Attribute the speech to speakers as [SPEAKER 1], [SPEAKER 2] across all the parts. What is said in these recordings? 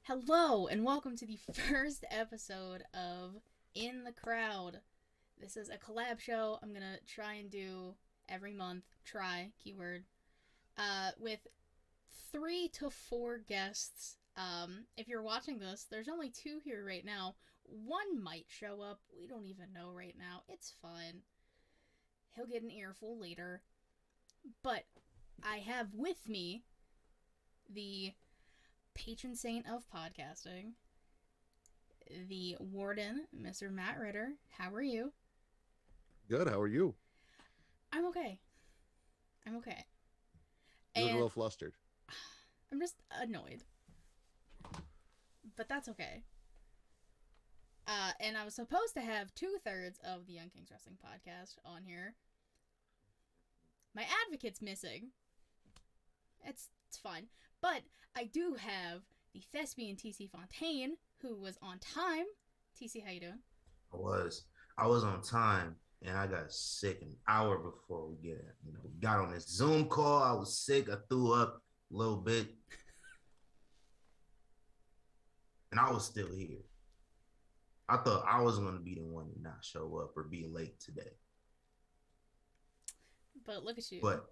[SPEAKER 1] Hello, and welcome to the first episode of In the Crowd. This is a collab show I'm gonna try and do every month. Try, keyword. With 3 to 4 guests. If you're watching this, there's only 2 here right now. One might show up. We don't even know right now. It's fine. He'll get an earful later. But I have with me the patron saint of podcasting, the warden, Mr. Matt Ritter. How are you?
[SPEAKER 2] Good. How are you?
[SPEAKER 1] I'm okay. I'm okay.
[SPEAKER 2] You look a
[SPEAKER 1] And
[SPEAKER 2] little flustered.
[SPEAKER 1] I'm just annoyed. But that's okay. And I was supposed to have 2/3 of the Young Kings Wrestling podcast on here. My advocate's missing. It's fine. But I do have the thespian TC Fontaine, who was on time. TC, how you doing?
[SPEAKER 3] I was on time, and I got sick an hour before we got on this Zoom call. I was sick. I threw up a little bit, and I was still here. I thought I was going to be the one to not show up or be late today.
[SPEAKER 1] But look at you.
[SPEAKER 3] But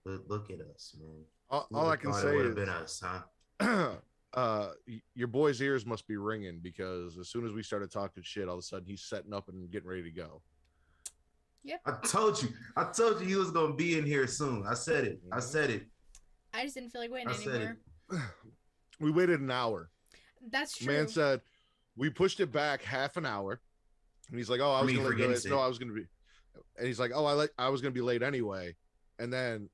[SPEAKER 3] look at us, man.
[SPEAKER 2] All I can say
[SPEAKER 3] it would
[SPEAKER 2] is
[SPEAKER 3] have been us, huh?
[SPEAKER 2] Your boy's ears must be ringing because as soon as we started talking shit, all of a sudden he's setting up and getting ready to go.
[SPEAKER 1] Yep.
[SPEAKER 3] I told you he was going to be in here soon. I said it. I
[SPEAKER 1] just didn't feel like waiting anymore.
[SPEAKER 2] We waited an hour.
[SPEAKER 1] That's true.
[SPEAKER 2] Man said we pushed it back half an hour, and he's like, "Oh, I was going to be late. No, I was going to be," and he's like, "Oh, I was going to be late anyway," and then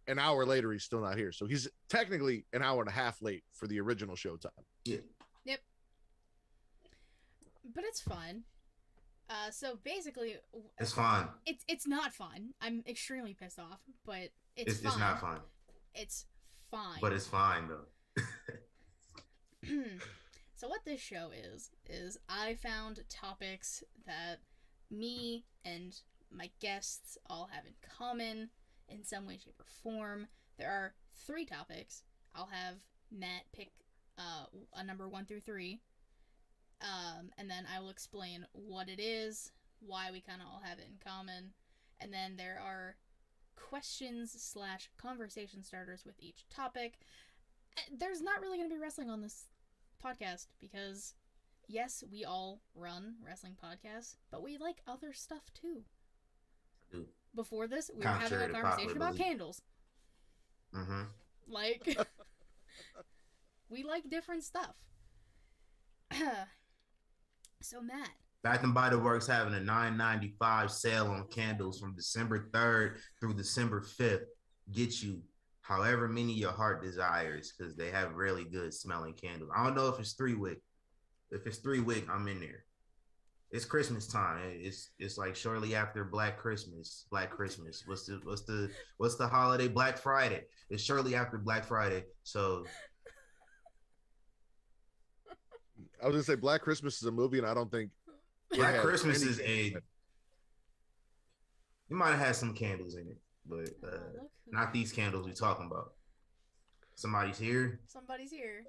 [SPEAKER 2] an hour later, he's still not here. So he's technically an hour and a half late for the original showtime.
[SPEAKER 3] Yeah.
[SPEAKER 1] Yep. But it's fun. So basically,
[SPEAKER 3] it's fine.
[SPEAKER 1] It's not fun. I'm extremely pissed off, but it's fine.
[SPEAKER 3] It's not fun.
[SPEAKER 1] It's fine.
[SPEAKER 3] But it's fine though.
[SPEAKER 1] So what this show is I found topics that me and my guests all have in common in some way, shape, or form. There are 3 topics. I'll have Matt pick a number 1 through 3. And then I will explain what it is, why we kind of all have it in common. And then there are questions / conversation starters with each topic. There's not really going to be wrestling on this podcast because, yes, we all run wrestling podcasts, but we like other stuff too.
[SPEAKER 3] Dude.
[SPEAKER 1] Before this, we were having a conversation about candles.
[SPEAKER 3] Mm-hmm.
[SPEAKER 1] Like, we like different stuff. So, Matt.
[SPEAKER 3] Bath and Body Works having a $9.95 sale on candles from December 3rd through December 5th. Get you however many your heart desires because they have really good smelling candles. I don't know if it's 3-wick. If it's 3-wick, I'm in there. It's Christmas time. It's like shortly after Black Christmas. What's the holiday? Black Friday. It's shortly after Black Friday. So
[SPEAKER 2] I was gonna say Black Christmas is a movie, and I don't think
[SPEAKER 3] Black Christmas is a. You might have had some candles in it, but not these candles we're talking about. Somebody's here.
[SPEAKER 1] Somebody's here.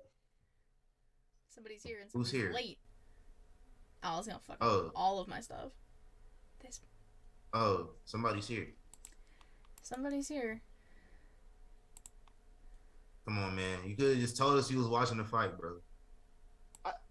[SPEAKER 1] Somebody's here, and
[SPEAKER 3] who's here?
[SPEAKER 1] Late. Oh, I was gonna fuck up all of my stuff.
[SPEAKER 3] Somebody's here.
[SPEAKER 1] Somebody's here.
[SPEAKER 3] Come on, man. You could have just told us you was watching the fight, brother.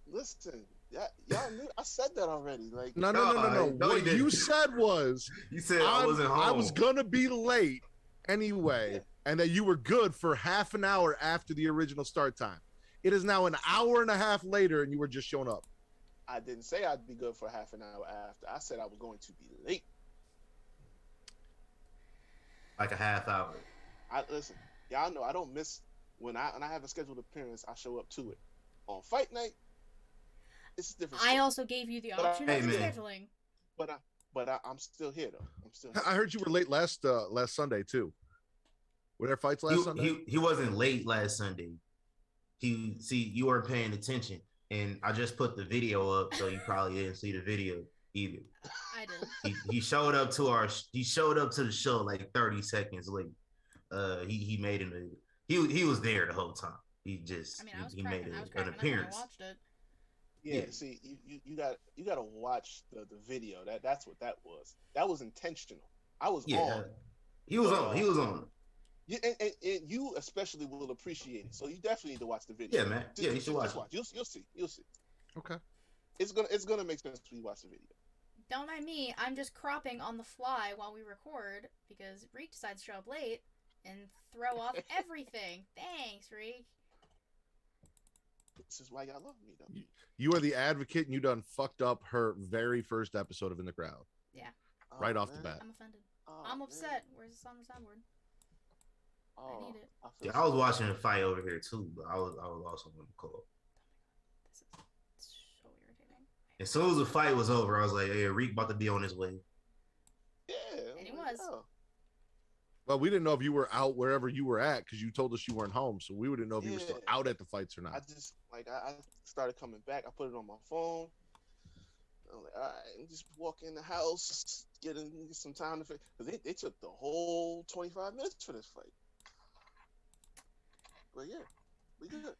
[SPEAKER 4] Listen, y'all knew I said that already. Like
[SPEAKER 2] no. What you said was
[SPEAKER 3] you said I wasn't home.
[SPEAKER 2] I was gonna be late anyway, and that you were good for half an hour after the original start time. It is now an hour and a half later, and you were just showing up.
[SPEAKER 4] I didn't say I'd be good for half an hour after. I said I was going to be late.
[SPEAKER 3] Like a half hour.
[SPEAKER 4] Listen, y'all know I don't miss when I have a scheduled appearance. I show up to it. On fight night, it's different.
[SPEAKER 1] I also gave you the option of scheduling.
[SPEAKER 4] But I'm still here though. I'm still here.
[SPEAKER 2] I heard you were late last Sunday too. Were there fights last Sunday?
[SPEAKER 3] He wasn't late last Sunday. You weren't paying attention. And I just put the video up, so you probably didn't see the video either.
[SPEAKER 1] I did.
[SPEAKER 3] He showed up to the show like 30 seconds late. He made it. He was there the whole time. He just
[SPEAKER 1] I mean, I was
[SPEAKER 3] he made
[SPEAKER 1] cracking. I was
[SPEAKER 3] an
[SPEAKER 1] cracking up when I
[SPEAKER 3] appearance.
[SPEAKER 1] watched it.
[SPEAKER 4] Yeah,
[SPEAKER 3] Yeah.
[SPEAKER 4] see, you got to watch the video. That's what that was. That was intentional. I was
[SPEAKER 3] Yeah,
[SPEAKER 4] on,
[SPEAKER 3] he was
[SPEAKER 4] but
[SPEAKER 3] on. He was on.
[SPEAKER 4] you and you especially will appreciate it. So you definitely need to watch the video.
[SPEAKER 3] Yeah, man. Yeah, you should watch
[SPEAKER 4] Just
[SPEAKER 3] it.
[SPEAKER 4] watch. You'll see. You'll see.
[SPEAKER 2] Okay.
[SPEAKER 4] It's gonna make sense when you watch the video.
[SPEAKER 1] Don't mind me. I'm just cropping on the fly while we record because Reek decides to show up late and throw off everything. Thanks, Reek.
[SPEAKER 4] This is why y'all love me, though.
[SPEAKER 2] You are the advocate, and you done fucked up her very first episode of In the Crowd.
[SPEAKER 1] Yeah.
[SPEAKER 2] Right off
[SPEAKER 4] man.
[SPEAKER 2] the bat.
[SPEAKER 1] I'm offended.
[SPEAKER 4] Oh,
[SPEAKER 1] I'm
[SPEAKER 4] man.
[SPEAKER 1] upset. Where's the soundboard?
[SPEAKER 4] Oh,
[SPEAKER 1] I need it.
[SPEAKER 4] feel
[SPEAKER 3] Yeah, I was
[SPEAKER 4] so
[SPEAKER 3] watching
[SPEAKER 4] bad.
[SPEAKER 3] the fight over here too, but I was also on the call.
[SPEAKER 1] This is so irritating.
[SPEAKER 3] As soon as the fight was over, I was like, "Hey, Reek about to be on his way."
[SPEAKER 4] Yeah,
[SPEAKER 1] And he
[SPEAKER 4] I'm like,
[SPEAKER 1] was.
[SPEAKER 4] oh.
[SPEAKER 2] Well, we didn't know if you were out wherever you were at because you told us you weren't home, so we wouldn't know if you were still
[SPEAKER 4] Yeah.
[SPEAKER 2] out at the fights or not.
[SPEAKER 4] I just I started coming back. I put it on my phone. I'm like, all right, just walk in the house, get some time to because they took the whole 25 minutes for this fight. But yeah, we good.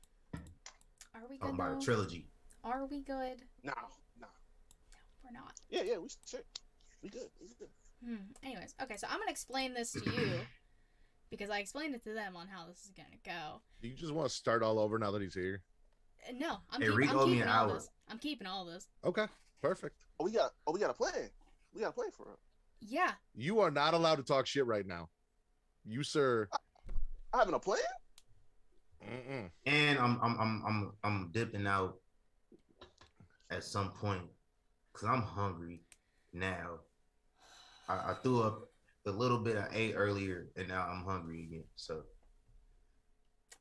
[SPEAKER 1] Are we
[SPEAKER 3] Talking
[SPEAKER 1] good
[SPEAKER 3] about a
[SPEAKER 1] though?
[SPEAKER 3] trilogy.
[SPEAKER 1] Are we good?
[SPEAKER 4] No.
[SPEAKER 1] No, we're not.
[SPEAKER 4] Yeah, we shit. We good.
[SPEAKER 1] Anyways, okay, so I'm gonna explain this to you because I explained it to them on how this is gonna go.
[SPEAKER 2] Do you just want to start all over now that he's here?
[SPEAKER 1] No, I'm
[SPEAKER 3] Hey, Reek
[SPEAKER 1] I'm
[SPEAKER 3] owed me
[SPEAKER 1] keeping
[SPEAKER 3] an
[SPEAKER 1] all
[SPEAKER 3] hour.
[SPEAKER 1] this. I'm keeping all this.
[SPEAKER 2] Okay, perfect.
[SPEAKER 4] We got a plan. We got a plan for it.
[SPEAKER 1] Yeah.
[SPEAKER 2] You are not allowed to talk shit right now. You, sir.
[SPEAKER 4] I having a plan?
[SPEAKER 2] Mm-mm.
[SPEAKER 3] And I'm dipping out at some point because I'm hungry now. I threw up a little bit I ate earlier, and now I'm hungry again. So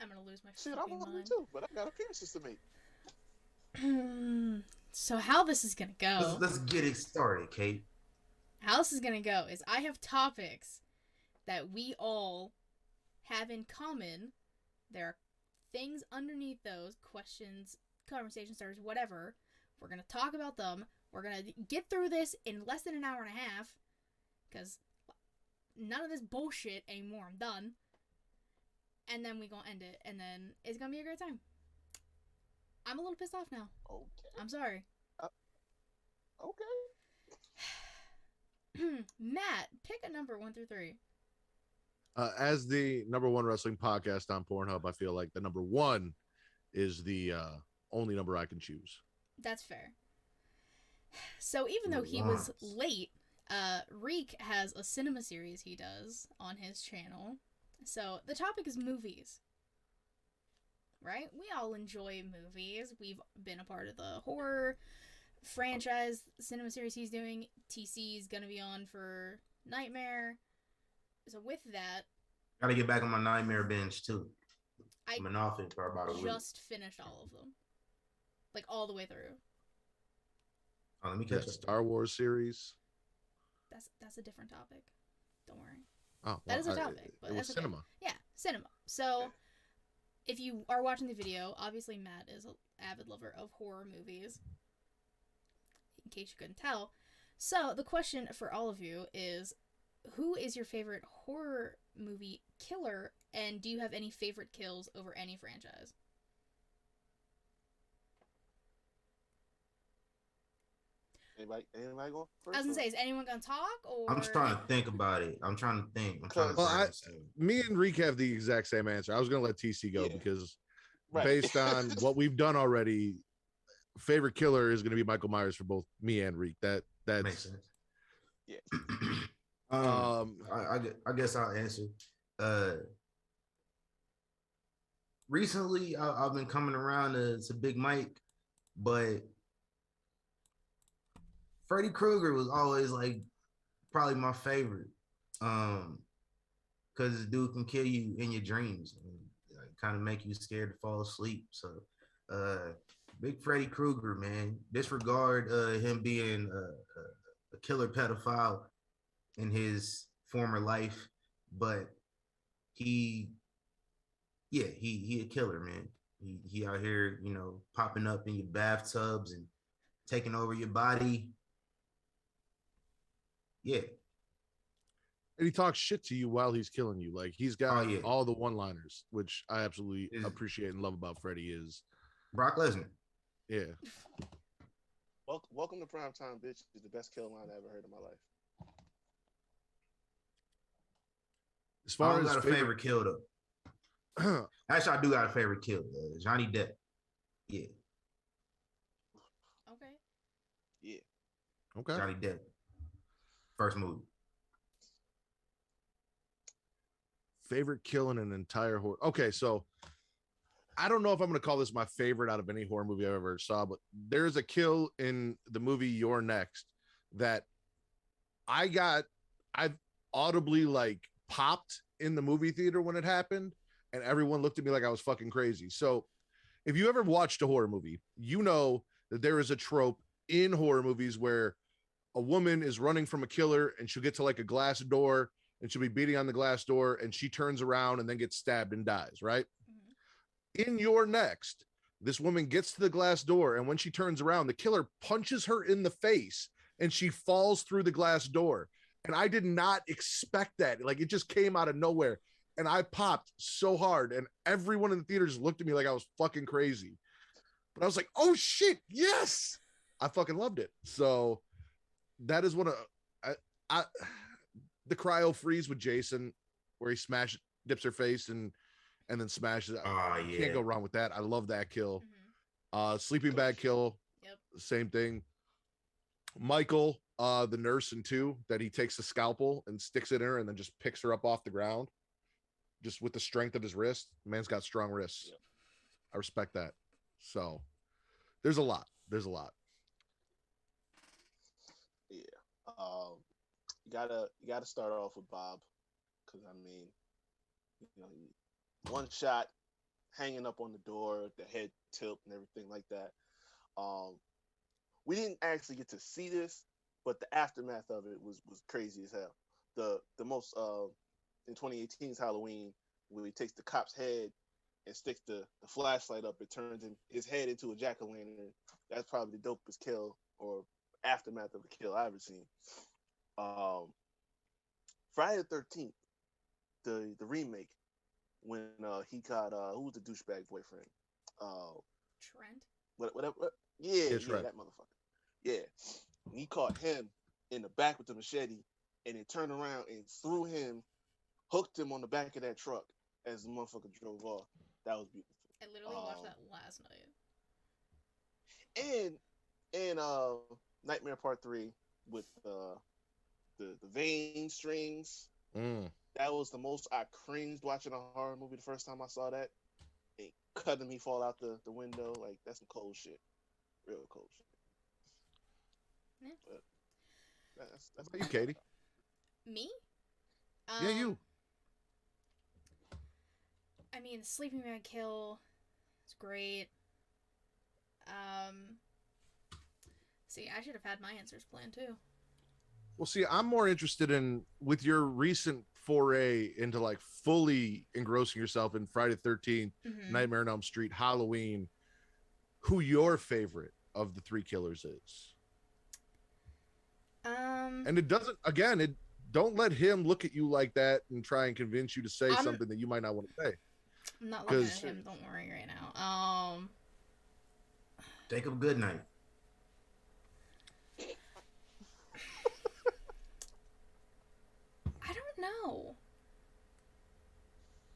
[SPEAKER 1] I'm gonna lose my
[SPEAKER 4] Shit, I'm
[SPEAKER 1] fucking
[SPEAKER 4] hungry
[SPEAKER 1] mind.
[SPEAKER 4] too, but I got appearances to make.
[SPEAKER 1] So how this is gonna go?
[SPEAKER 3] let's get it started, Kate.
[SPEAKER 1] How this is gonna go is I have topics that we all have in common. There are things underneath those questions, conversation starters, whatever. We're gonna talk about them. We're gonna get through this in less than an hour and a half, because none of this bullshit anymore. I'm done. And then we gonna end it, and then it's gonna be a great time. I'm a little pissed off now.
[SPEAKER 4] Okay.
[SPEAKER 1] I'm sorry.
[SPEAKER 4] Okay.
[SPEAKER 1] Matt, pick a number 1 through 3.
[SPEAKER 2] As the number one wrestling podcast on Pornhub, I feel like the number one is the only number I can choose.
[SPEAKER 1] That's fair. So even though he was late, Reek has a cinema series he does on his channel. So the topic is movies. Right? We all enjoy movies. We've been a part of the horror franchise cinema series he's doing. TC's gonna be on for Nightmare. So with that,
[SPEAKER 3] Gotta get back on my Nightmare binge too.
[SPEAKER 1] I
[SPEAKER 3] I've been off it for about a week.
[SPEAKER 1] just finished all of them. Like all the way through.
[SPEAKER 3] Oh, let me
[SPEAKER 2] That
[SPEAKER 3] catch up.
[SPEAKER 2] Star Wars series.
[SPEAKER 1] That's a different topic. Don't worry.
[SPEAKER 2] Oh,
[SPEAKER 1] That is a topic, but
[SPEAKER 2] it was
[SPEAKER 1] that's okay.
[SPEAKER 2] cinema.
[SPEAKER 1] Yeah, cinema. So, if you are watching the video, obviously Matt is an avid lover of horror movies, in case you couldn't tell. So, the question for all of you is, who is your favorite horror movie killer, and do you have any favorite kills over any franchise?
[SPEAKER 4] Anybody going first?
[SPEAKER 1] I was gonna say, is anyone gonna talk, or...
[SPEAKER 3] I'm trying to think about it. I'm trying to think.
[SPEAKER 2] Well, me and Reek have the exact same answer. I was going to let TC go because based on what we've done already, favorite killer is going to be Michael Myers for both me and Reek. That
[SPEAKER 3] makes sense.
[SPEAKER 4] Yeah.
[SPEAKER 3] I guess I'll answer. Recently, I've been coming around to Big Mike, but Freddy Krueger was always like probably my favorite. Because this dude can kill you in your dreams and kind of make you scared to fall asleep. So, big Freddy Krueger, man. Disregard him being a killer pedophile in his former life, but he a killer, man. He out here, popping up in your bathtubs and taking over your body. Yeah.
[SPEAKER 2] And he talks shit to you while he's killing you. Like he's got
[SPEAKER 3] yeah.
[SPEAKER 2] all the one-liners, which I absolutely
[SPEAKER 3] Is
[SPEAKER 2] appreciate and love about Freddy. Is
[SPEAKER 3] Brock Lesnar.
[SPEAKER 2] yeah.
[SPEAKER 4] Welcome to Primetime, bitch. Is the best kill line I ever heard in my life.
[SPEAKER 2] As
[SPEAKER 3] I
[SPEAKER 2] far
[SPEAKER 3] don't
[SPEAKER 2] as
[SPEAKER 3] got a favorite kill though. Actually, I do got a favorite kill. Johnny Depp. Yeah.
[SPEAKER 1] Okay.
[SPEAKER 4] Yeah.
[SPEAKER 2] Okay.
[SPEAKER 3] Johnny Depp. First movie.
[SPEAKER 2] Favorite kill in an entire horror. Okay, so I don't know if I'm going to call this my favorite out of any horror movie I've ever saw, but there's a kill in the movie You're Next that I've audibly like popped in the movie theater when it happened, and everyone looked at me like I was fucking crazy. So if you ever watched a horror movie, you know that there is a trope in horror movies where a woman is running from a killer and she'll get to like a glass door and she'll be beating on the glass door and she turns around and then gets stabbed and dies, right? Mm-hmm. In Your Next, this woman gets to the glass door, and when she turns around, the killer punches her in the face and she falls through the glass door. And I did not expect that. Like, it just came out of nowhere. And I popped so hard, and everyone in the theater just looked at me like I was fucking crazy. But I was like, oh shit, yes. I fucking loved it. So that is one of the cryo freeze with Jason, where he dips her face and then smashes.
[SPEAKER 3] Yeah.
[SPEAKER 2] Can't go wrong with that. I love that kill. Sleeping bag kill.
[SPEAKER 1] Yep.
[SPEAKER 2] Same thing. Michael, the nurse in 2, that he takes the scalpel and sticks it in her and then just picks her up off the ground, just with the strength of his wrist. Man's got strong wrists. Yep. I respect that. So there's a lot.
[SPEAKER 4] Yeah. You gotta start off with Bob, because I mean, one shot, hanging up on the door, the head tilt and everything like that. We didn't actually get to see this, but the aftermath of it was crazy as hell. The most in 2018's Halloween, when he takes the cop's head and sticks the flashlight up, it turns his head into a jack-o'-lantern. That's probably the dopest kill or aftermath of a kill I've ever seen. Friday the 13th, the remake, when he got who was the douchebag boyfriend?
[SPEAKER 1] Trent.
[SPEAKER 4] Whatever. Yeah, that motherfucker. Yeah, he caught him in the back with the machete, and then turned around and threw him, hooked him on the back of that truck as the motherfucker drove off. That was beautiful.
[SPEAKER 1] I literally watched that last night.
[SPEAKER 4] And Nightmare Part 3 with the vein strings. That was the most I cringed watching a horror movie the first time I saw that. And cutting me fall out the window, like, that's some cold shit. Real cold shit.
[SPEAKER 1] Yeah.
[SPEAKER 4] But that's
[SPEAKER 2] what about you, Katie?
[SPEAKER 1] Me?
[SPEAKER 2] Yeah, you.
[SPEAKER 1] I mean, Sleeping Bag kill is great. See, I should have had my answers planned too.
[SPEAKER 2] Well, see, I'm more interested in, with your recent foray into like fully engrossing yourself in Friday the 13th, Nightmare on Elm Street, Halloween, who your favorite of the 3 killers is. And it doesn't, again, don't let him look at you like that and try and convince you to say something that you might not want to say.
[SPEAKER 1] I'm not looking at him, don't worry right now.
[SPEAKER 3] Jacob Goodnight.
[SPEAKER 1] I don't know.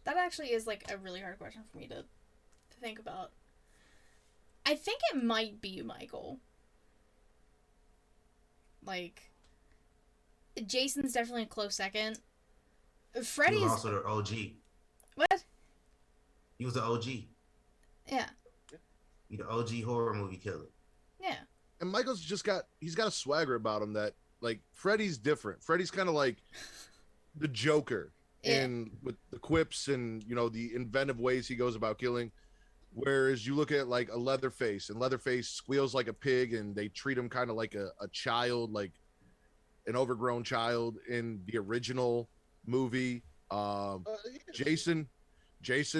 [SPEAKER 1] That actually is like a really hard question for me to think about. I think it might be Michael. Like, Jason's definitely a close second. Freddy's
[SPEAKER 3] He was also the OG.
[SPEAKER 1] What?
[SPEAKER 3] He was the OG.
[SPEAKER 1] Yeah.
[SPEAKER 3] He the OG horror movie killer.
[SPEAKER 1] Yeah.
[SPEAKER 2] And Michael's he's got a swagger about him that, like, Freddy's different. Freddy's kind of like the Joker with the quips and, the inventive ways he goes about killing. Whereas you look at like a Leatherface, and Leatherface squeals like a pig, and they treat him kind of like a child, like an overgrown child in the original movie. Jason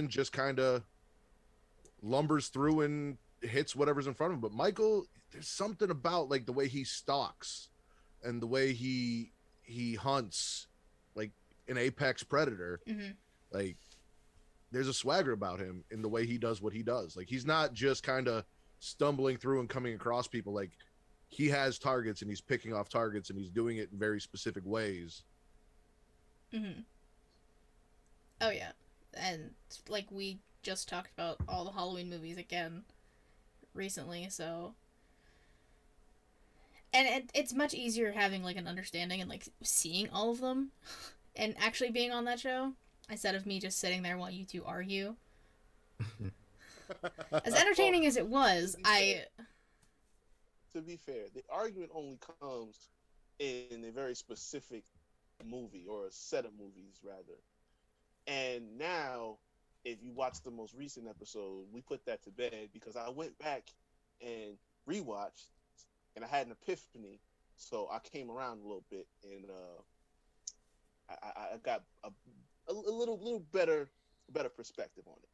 [SPEAKER 2] just kind of lumbers through and hits whatever's in front of him. But Michael, there's something about like the way he stalks and the way he hunts. Like, an apex predator.
[SPEAKER 1] Mm-hmm.
[SPEAKER 2] Like, there's a swagger about him in the way he does what he does. Like, he's not just kind of stumbling through and coming across people. Like, he has targets and he's picking off targets and he's doing it in very specific ways.
[SPEAKER 1] Mm-hmm. Oh yeah, and like we just talked about all the Halloween movies again recently, so and it's much easier having like an understanding and like seeing all of them and actually being on that show instead of me just sitting there while you two argue. As entertaining as it was,
[SPEAKER 4] to be fair, the argument only comes in a very specific movie or a set of movies rather. And now, if you watch the most recent episode, we put that to bed because I went back and rewatched, and I had an epiphany. So I came around a little bit, and I got a little better perspective on it.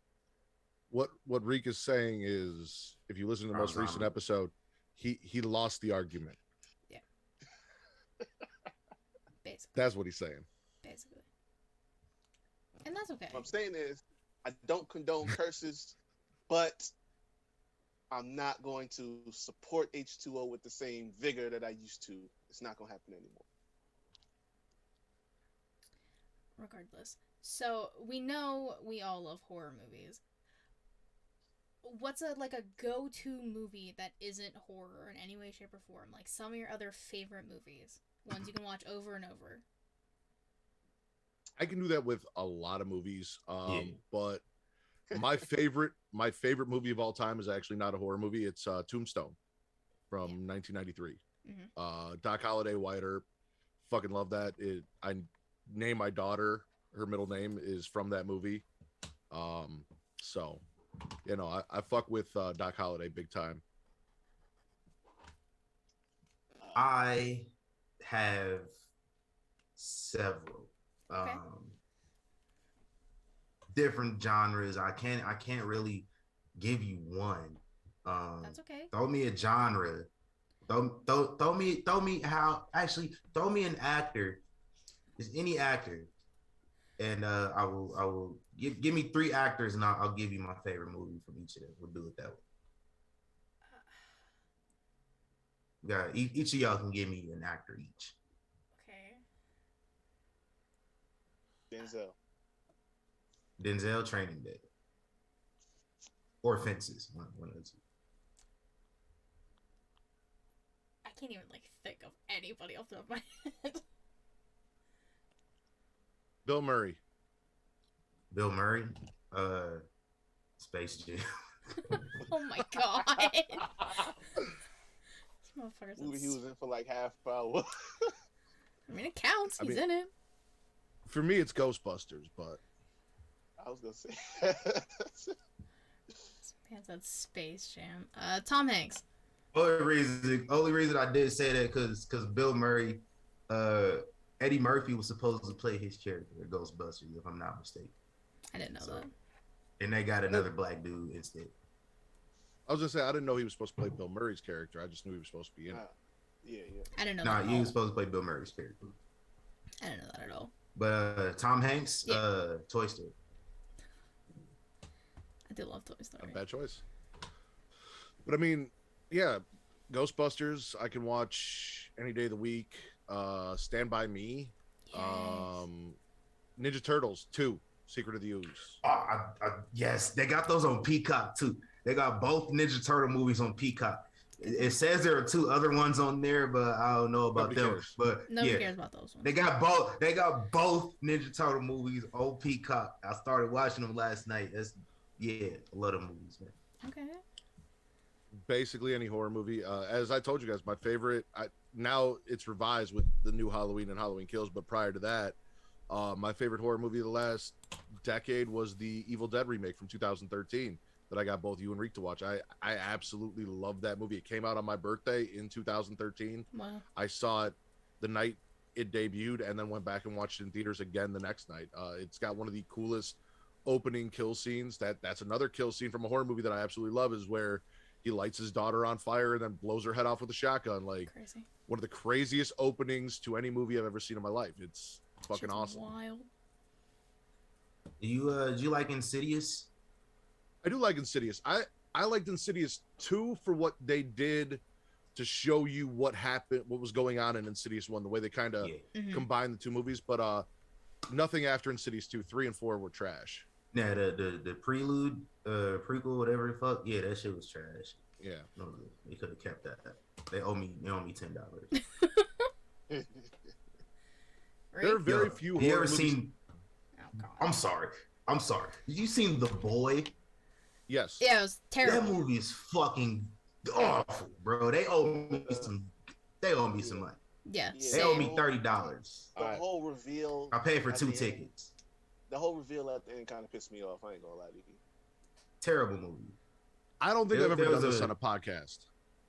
[SPEAKER 2] What Reek is saying is, if you listen to the most recent episode, he lost the argument.
[SPEAKER 1] Yeah. Basically.
[SPEAKER 2] That's what he's saying.
[SPEAKER 1] Basically. And that's okay.
[SPEAKER 4] What I'm saying is, I don't condone curses, but I'm not going to support H2O with the same vigor that I used to. It's not going to happen anymore.
[SPEAKER 1] Regardless. So, we know we all love horror movies. What's a go-to movie that isn't horror in any way, shape, or form? Like some of your other favorite movies. Ones you can watch over and over.
[SPEAKER 2] I can do that with a lot of movies, but my favorite movie of all time is actually not a horror movie. It's Tombstone from 1993.
[SPEAKER 1] Mm-hmm.
[SPEAKER 2] Doc Holliday, Wyatt Earp, fucking love that. I name my daughter, her middle name is from that movie. So, you know, I fuck with Doc Holliday big time.
[SPEAKER 3] I have several.
[SPEAKER 1] Okay.
[SPEAKER 3] Different genres. I can't really give you one.
[SPEAKER 1] That's okay.
[SPEAKER 3] Throw me a genre. Throw me an actor. Just any actor. And I will give me 3 actors and I'll give you my favorite movie from each of them. We'll do it that way. Yeah, each of y'all can give me an actor each. Denzel, Training Day, or Fences. One of the two.
[SPEAKER 1] I can't even think of anybody off the top of my head.
[SPEAKER 2] Bill Murray.
[SPEAKER 3] Space Jam.
[SPEAKER 1] Oh my god. This
[SPEAKER 4] movie he was in for like half hour.
[SPEAKER 1] I mean, it counts. He's in it.
[SPEAKER 2] For me, it's Ghostbusters, but
[SPEAKER 4] I was gonna say.
[SPEAKER 1] This man said Space Jam. Tom Hanks.
[SPEAKER 3] Only reason I did say that because Bill Murray, Eddie Murphy was supposed to play his character in Ghostbusters, if I'm not mistaken.
[SPEAKER 1] I didn't know that.
[SPEAKER 3] And they got another black dude instead.
[SPEAKER 2] I was gonna say I didn't know he was supposed to play Bill Murray's character. I just knew he was supposed to be in it.
[SPEAKER 4] Yeah.
[SPEAKER 1] I didn't know
[SPEAKER 3] that.
[SPEAKER 1] that.
[SPEAKER 3] He was supposed to play Bill Murray's character.
[SPEAKER 1] I didn't know that at all.
[SPEAKER 3] But Tom Hanks, Toy Story.
[SPEAKER 1] I do love Toy Story.
[SPEAKER 2] A bad choice. But I mean, yeah, Ghostbusters I can watch any day of the week. Stand By Me.
[SPEAKER 1] Yes.
[SPEAKER 2] Ninja Turtles 2, Secret of the Ooze.
[SPEAKER 3] Yes, they got those on Peacock too. They got both Ninja Turtle movies on Peacock. It says there are 2 other ones on there, but I don't know about them.
[SPEAKER 2] Cares.
[SPEAKER 3] But
[SPEAKER 1] nobody cares about those ones.
[SPEAKER 3] They got both Ninja Turtle movies on Peacock. I started watching them last night. I love them movies, man.
[SPEAKER 1] Okay.
[SPEAKER 2] Basically any horror movie. As I told you guys, my favorite. Now it's revised with the new Halloween and Halloween Kills, but prior to that, my favorite horror movie of the last decade was the Evil Dead remake from 2013 that I got both you and Reek to watch. I absolutely love that movie. It came out on my birthday in 2013.
[SPEAKER 1] Wow.
[SPEAKER 2] I saw it the night it debuted and then went back and watched it in theaters again the next night. It's got one of the coolest opening kill scenes. That's another kill scene from a horror movie that I absolutely love, is where he lights his daughter on fire and then blows her head off with a shotgun. Like,
[SPEAKER 1] crazy.
[SPEAKER 2] One of the craziest openings to any movie I've ever seen in my life. It's fucking awesome.
[SPEAKER 1] Wild.
[SPEAKER 3] Did you like Insidious?
[SPEAKER 2] I do like Insidious. I liked Insidious 2 for what they did to show you what happened, what was going on in Insidious 1, the way they kind of combined the two movies. But nothing after Insidious 2, 3, and 4 were trash.
[SPEAKER 3] Nah, the prelude, prequel, whatever the fuck. Yeah, that shit was trash.
[SPEAKER 2] Yeah,
[SPEAKER 3] no, they could have kept that. They owe me $10.
[SPEAKER 2] There are very few.
[SPEAKER 3] You ever seen? Oh, I'm sorry. Did you seen The Boy?
[SPEAKER 2] Yes.
[SPEAKER 1] Yeah, it was terrible.
[SPEAKER 3] That movie is fucking awful, bro. They owe me some. They owe me some money.
[SPEAKER 1] Yeah.
[SPEAKER 3] They owe me $30.
[SPEAKER 4] The whole reveal.
[SPEAKER 3] I paid for 2 tickets.
[SPEAKER 4] The whole reveal at the end kind of pissed me off. I ain't gonna lie to you.
[SPEAKER 3] Terrible movie.
[SPEAKER 2] I don't think I've ever done this on a podcast.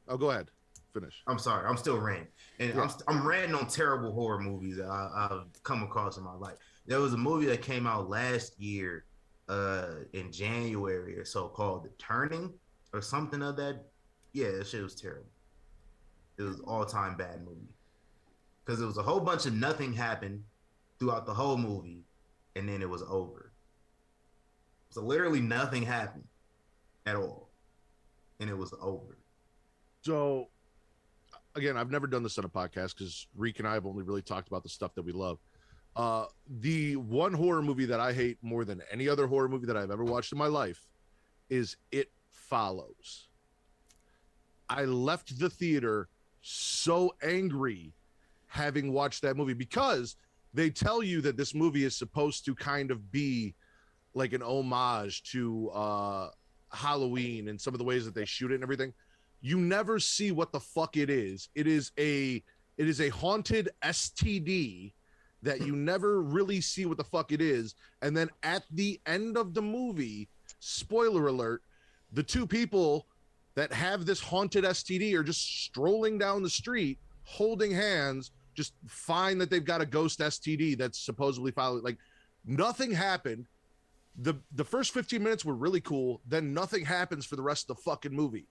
[SPEAKER 2] Oh, go ahead. Finish.
[SPEAKER 3] I'm sorry. I'm still ranting. And I'm ranting on terrible horror movies that I've come across in my life. There was a movie that came out last year in January or so called The Turning or something of that. Yeah, that shit was terrible. It was all-time bad movie. Because it was a whole bunch of nothing happened throughout the whole movie, and then it was over. So literally nothing happened at all, and it was over.
[SPEAKER 2] So, again, I've never done this on a podcast because Reek and I have only really talked about the stuff that we love. The one horror movie that I hate more than any other horror movie that I've ever watched in my life is It Follows. I left the theater so angry having watched that movie because they tell you that this movie is supposed to kind of be like an homage to Halloween and some of the ways that they shoot it and everything. You never see what the fuck it is. It is a haunted STD that you never really see what the fuck it is. And then at the end of the movie, spoiler alert, the two people that have this haunted STD are just strolling down the street, holding hands, just find that they've got a ghost STD that's supposedly following. Like, nothing happened. The first 15 minutes were really cool. Then nothing happens for the rest of the fucking movie.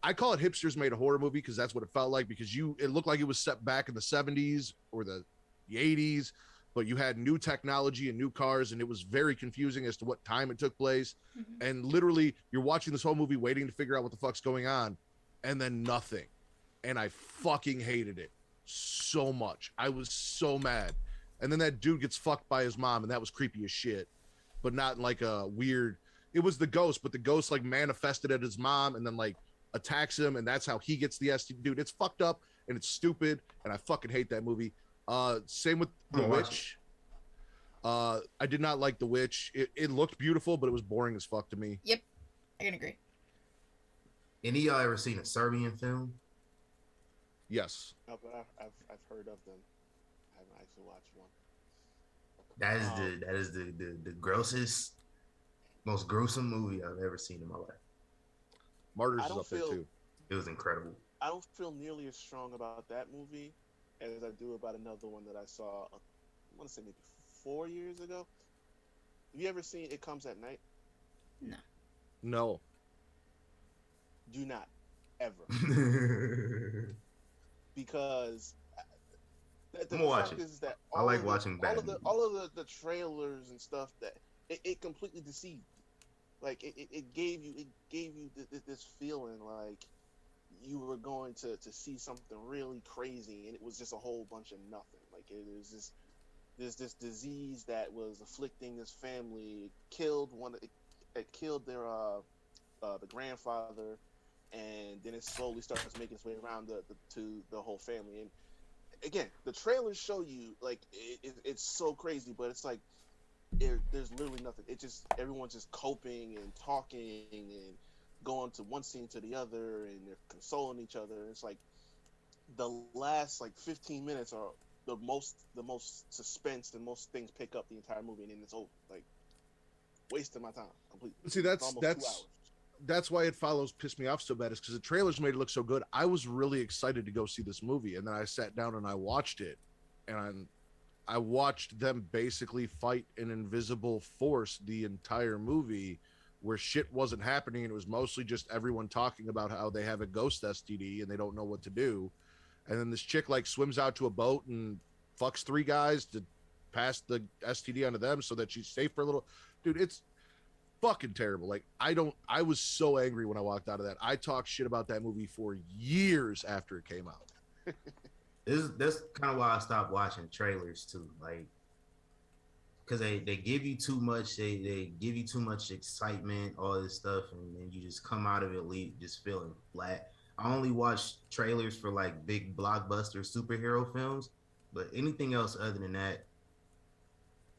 [SPEAKER 2] I call it Hipsters Made a Horror Movie because that's what it felt like, because it looked like it was set back in the 70s or the 80s, but you had new technology and new cars, and it was very confusing as to what time it took place. Mm-hmm. And literally, you're watching this whole movie waiting to figure out what the fuck's going on, and then nothing. And I fucking hated it so much. I was so mad. And then that dude gets fucked by his mom, and that was creepy as shit, but not in like a weird. It was the ghost, but the ghost like manifested at his mom and then like attacks him, and that's how he gets the STD. Dude, it's fucked up and it's stupid, and I fucking hate that movie. Same with The Witch. I did not like The Witch. It looked beautiful, but it was boring as fuck to me.
[SPEAKER 1] Yep, I can agree.
[SPEAKER 3] Any of y'all ever seen a Serbian film?
[SPEAKER 2] Yes.
[SPEAKER 4] No, but I've heard of them. I haven't actually watched one.
[SPEAKER 3] That is the grossest, most gruesome movie I've ever seen in my life.
[SPEAKER 2] Martyrs is up there too.
[SPEAKER 3] It was incredible.
[SPEAKER 4] I don't feel nearly as strong about that movie as I do about another one that I saw. I want to say maybe 4 years ago. Have you ever seen It Comes at Night?
[SPEAKER 2] No.
[SPEAKER 4] Do not ever. Because the fact is that
[SPEAKER 3] I like watching bad
[SPEAKER 4] all of the trailers and stuff that it completely deceived. Like it gave you this feeling like you were going to see something really crazy, and it was just a whole bunch of nothing. Like there's this disease that was afflicting this family. It killed their the grandfather, and then it slowly starts making its way around to the whole family. And again, the trailers show you like it's so crazy, but it's like there's literally nothing. It just everyone's just coping and talking and going to one scene to the other, and they're consoling each other. It's like the last like 15 minutes are the most suspense, and most things pick up the entire movie, and then it's over. Like wasting my time completely.
[SPEAKER 2] See, that's why It Follows pissed me off so bad, is because the trailers made it look so good. I was really excited to go see this movie, and then I sat down and I watched it, and I watched them basically fight an invisible force the entire movie, where shit wasn't happening, and it was mostly just everyone talking about how they have a ghost STD and they don't know what to do. And then this chick like swims out to a boat and fucks 3 guys to pass the STD onto them so that she's safe for a little. Dude, it's fucking terrible. Like, I was so angry when I walked out of that. I talked shit about that movie for years after it came out.
[SPEAKER 3] That's kind of why I stopped watching trailers too. Like, because they give you too much, they give you too much excitement, all this stuff, and then you just come out of it just feeling flat. I only watch trailers for like big blockbuster superhero films, but anything else other than that,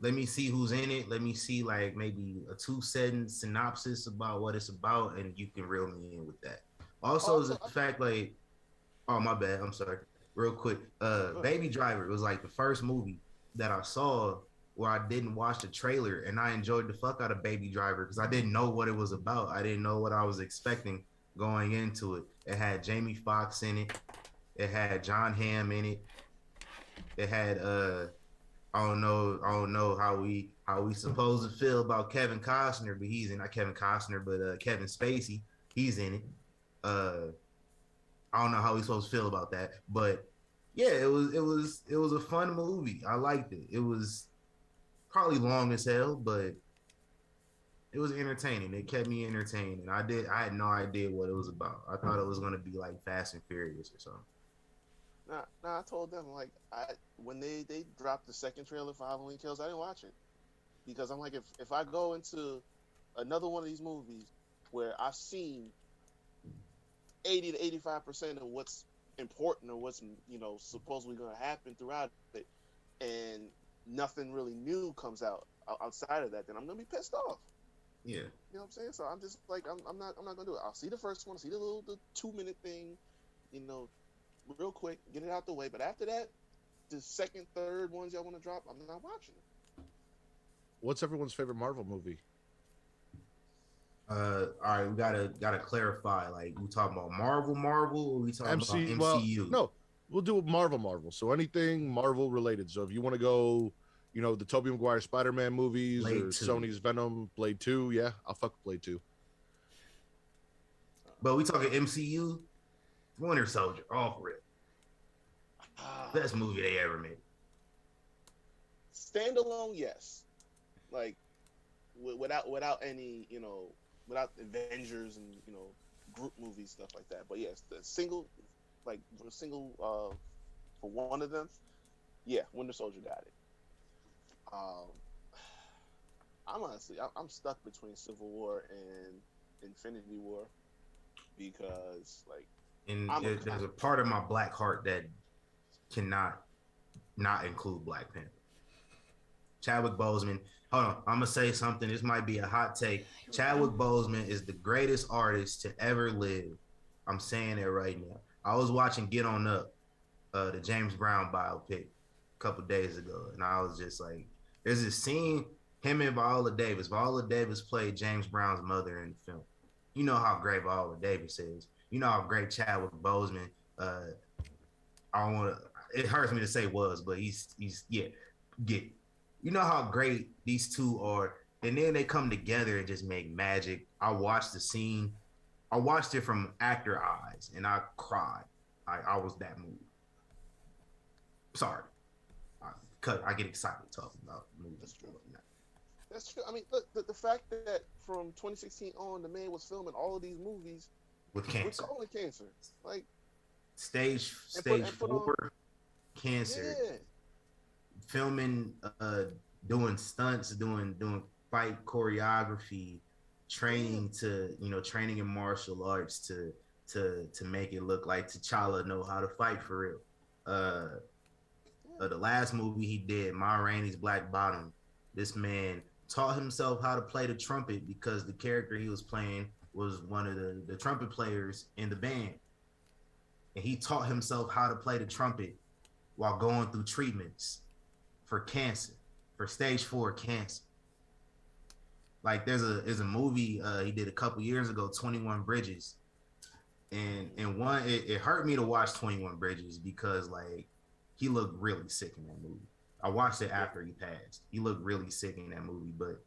[SPEAKER 3] let me see who's in it. Let me see like maybe a 2-sentence synopsis about what it's about, and you can reel me in with that. Also, is the fact like, oh my bad, I'm sorry, real quick. Baby Driver was like the first movie that I saw where I didn't watch the trailer, and I enjoyed the fuck out of Baby Driver because I didn't know what it was about. I didn't know what I was expecting going into it. It had Jamie Foxx in it. It had John Hamm in it. It had I don't know how we supposed to feel about Kevin Costner, but he's in not Kevin Costner, but Kevin Spacey, he's in it. I don't know how we supposed to feel about that, but yeah, it was a fun movie. I liked it. It was probably long as hell, but it was entertaining. It kept me entertained, and I had no idea what it was about. I thought it was gonna be like Fast and Furious or something.
[SPEAKER 4] Nah, I told them like when they dropped the second trailer for Halloween Kills, I didn't watch it because I'm like, if I go into another one of these movies where I've seen 80 to 85% of what's important or what's supposedly going to happen throughout it, and nothing really new comes out outside of that, then I'm gonna be pissed off.
[SPEAKER 3] Yeah,
[SPEAKER 4] you know what I'm saying. So I'm just like, I'm not gonna do it. I'll see the first one, see the 2-minute thing, real quick, get it out the way. But after that, the second, third ones y'all want to drop, I'm not watching it.
[SPEAKER 2] What's everyone's favorite Marvel movie?
[SPEAKER 3] All right, we gotta clarify. Like, we talking about Marvel, or we talking about MCU?
[SPEAKER 2] Well, no, we'll do Marvel. So anything Marvel related. So if you want to go, the Tobey Maguire Spider-Man movies
[SPEAKER 3] Blade
[SPEAKER 2] or
[SPEAKER 3] 2.
[SPEAKER 2] Sony's Venom, Blade 2, yeah, I'll fuck with Blade 2.
[SPEAKER 3] But we talking MCU, Winter Soldier, all for it. Best movie they ever made.
[SPEAKER 4] Standalone, yes. Like without any, without Avengers and group movies, stuff like that. But yes, the single for one of them, yeah, Winter Soldier got it. I'm stuck between Civil War and Infinity War because
[SPEAKER 3] there's a part of my black heart that cannot not include Black Panther. Chadwick Boseman. Hold on, I'm gonna say something. This might be a hot take. Chadwick Boseman is the greatest artist to ever live. I'm saying it right now. I was watching Get On Up, the James Brown biopic, a couple days ago, and I was just like, there's this scene, him and Viola Davis. Viola Davis played James Brown's mother in the film. You know how great Viola Davis is. You know how great Chadwick Boseman. I don't want to. It hurts me to say was, but he's get. You know how great these two are, and then they come together and just make magic. I watched the scene. I watched it from actor eyes, and I cried. I was that moved. Sorry, I get excited talking about movies.
[SPEAKER 4] That's true. That's true. I mean, look, the fact that from 2016 on, the man was filming all of these movies
[SPEAKER 3] with cancer,
[SPEAKER 4] with cancer, like
[SPEAKER 3] stage 4 cancer. Yeah. Filming, doing stunts, doing fight choreography, training training in martial arts to make it look like T'Challa know how to fight for real. The last movie he did, Ma Rainey's Black Bottom, this man taught himself how to play the trumpet because the character he was playing was one of the trumpet players in the band, and he taught himself how to play the trumpet while going through treatments for cancer, for stage 4 cancer. Like there's a movie he did a couple years ago, 21 Bridges, and one it hurt me to watch 21 Bridges because like he looked really sick in that movie. I watched it after he passed. He looked really sick in that movie, but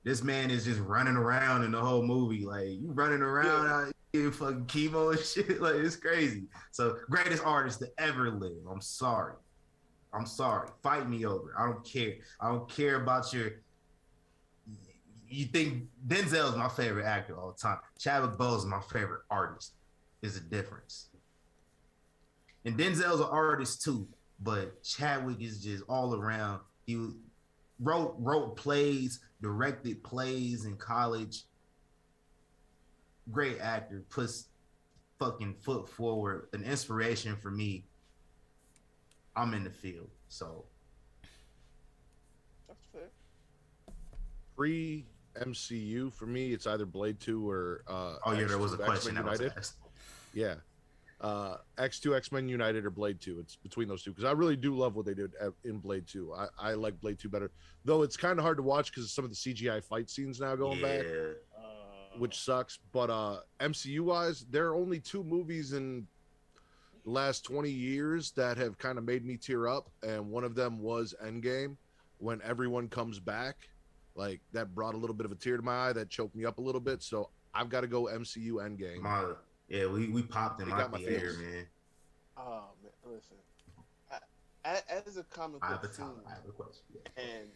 [SPEAKER 3] this man is just running around in the whole movie. Like, you running around, getting fucking chemo and shit. Like, it's crazy. So, greatest artist to ever live. I'm sorry. I'm sorry. Fight me over. I don't care. I don't care about your. You think Denzel's my favorite actor all the time. Chadwick Boseman is my favorite artist. Is a difference. And Denzel's an artist too, but Chadwick is just all around. He wrote plays, directed plays in college. Great actor, puts fucking foot forward, an inspiration for me. I'm in the field, so
[SPEAKER 4] That's fair.
[SPEAKER 2] Pre MCU for me, it's either Blade 2 or
[SPEAKER 3] there was a question that was asked.
[SPEAKER 2] Yeah. X2 X-Men United or Blade 2. It's between those two because I really do love what they did in Blade 2. I like Blade 2 better, though it's kind of hard to watch because of some of the CGI fight scenes now going back, which sucks. But MCU wise, there are only 2 movies in the last 20 years that have kind of made me tear up, and one of them was Endgame. When everyone comes back, like that brought a little bit of a tear to my eye, that choked me up a little bit. So I've got to go MCU Endgame.
[SPEAKER 3] Yeah, we popped in my theater, man.
[SPEAKER 4] Oh man, listen. As a comic book fan,
[SPEAKER 3] I have a question. Yeah.
[SPEAKER 4] And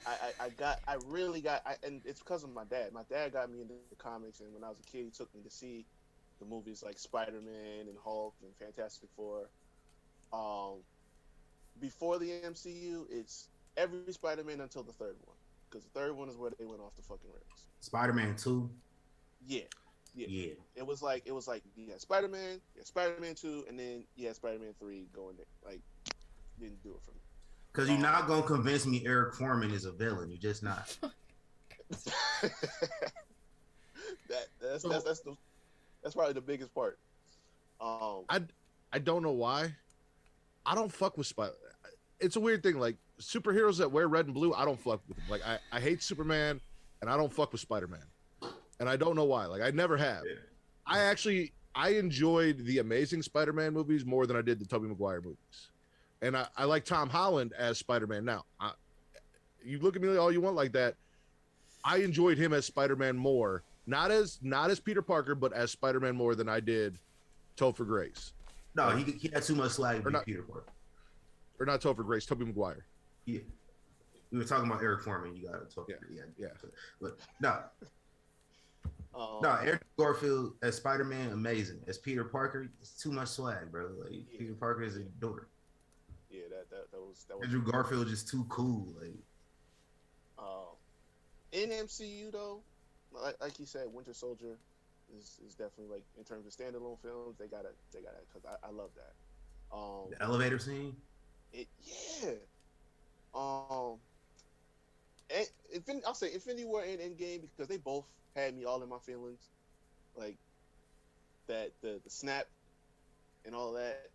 [SPEAKER 4] I really got, and it's because of my dad. My dad got me into the comics, and when I was a kid, he took me to see the movies like Spider-Man and Hulk and Fantastic Four. Before the MCU, it's every Spider-Man until the third one, because the third one is where they went off the fucking rails.
[SPEAKER 3] Spider-Man 2.
[SPEAKER 4] Yeah. It was like Spider-Man, Spider-Man 2, and then Spider-Man 3 going there. Like, didn't do it for me.
[SPEAKER 3] Because you're not gonna convince me Eric Foreman is a villain. You're just not.
[SPEAKER 4] That's probably the biggest part.
[SPEAKER 2] I don't know why. I don't fuck with Spider. It's a weird thing. Like superheroes that wear red and blue, I don't fuck with them. Like I hate Superman, and I don't fuck with Spider-Man. And I don't know why. Like I never have. Yeah. I enjoyed the Amazing Spider-Man movies more than I did the Tobey Maguire movies. And I like Tom Holland as Spider-Man now. You look at me all you want like that. I enjoyed him as Spider-Man more. Not as Peter Parker, but as Spider-Man more than I did Topher Grace.
[SPEAKER 3] No, he had too much swag to be Peter Parker.
[SPEAKER 2] Or not Topher Grace, Tobey Maguire.
[SPEAKER 3] Yeah. We were talking about Eric Foreman. You got to talk. Yeah. But no. No, Eric Garfield as Spider-Man, amazing. As Peter Parker, it's too much swag, bro. Like Peter Parker is a dork.
[SPEAKER 4] Yeah, that was
[SPEAKER 3] Andrew Garfield just too cool. Like,
[SPEAKER 4] in MCU though, like you said, Winter Soldier is definitely like in terms of standalone films, they got it because I love that.
[SPEAKER 3] The elevator scene.
[SPEAKER 4] And I'll say Infinity War and Endgame because they both had me all in my feelings, like that the snap and all that.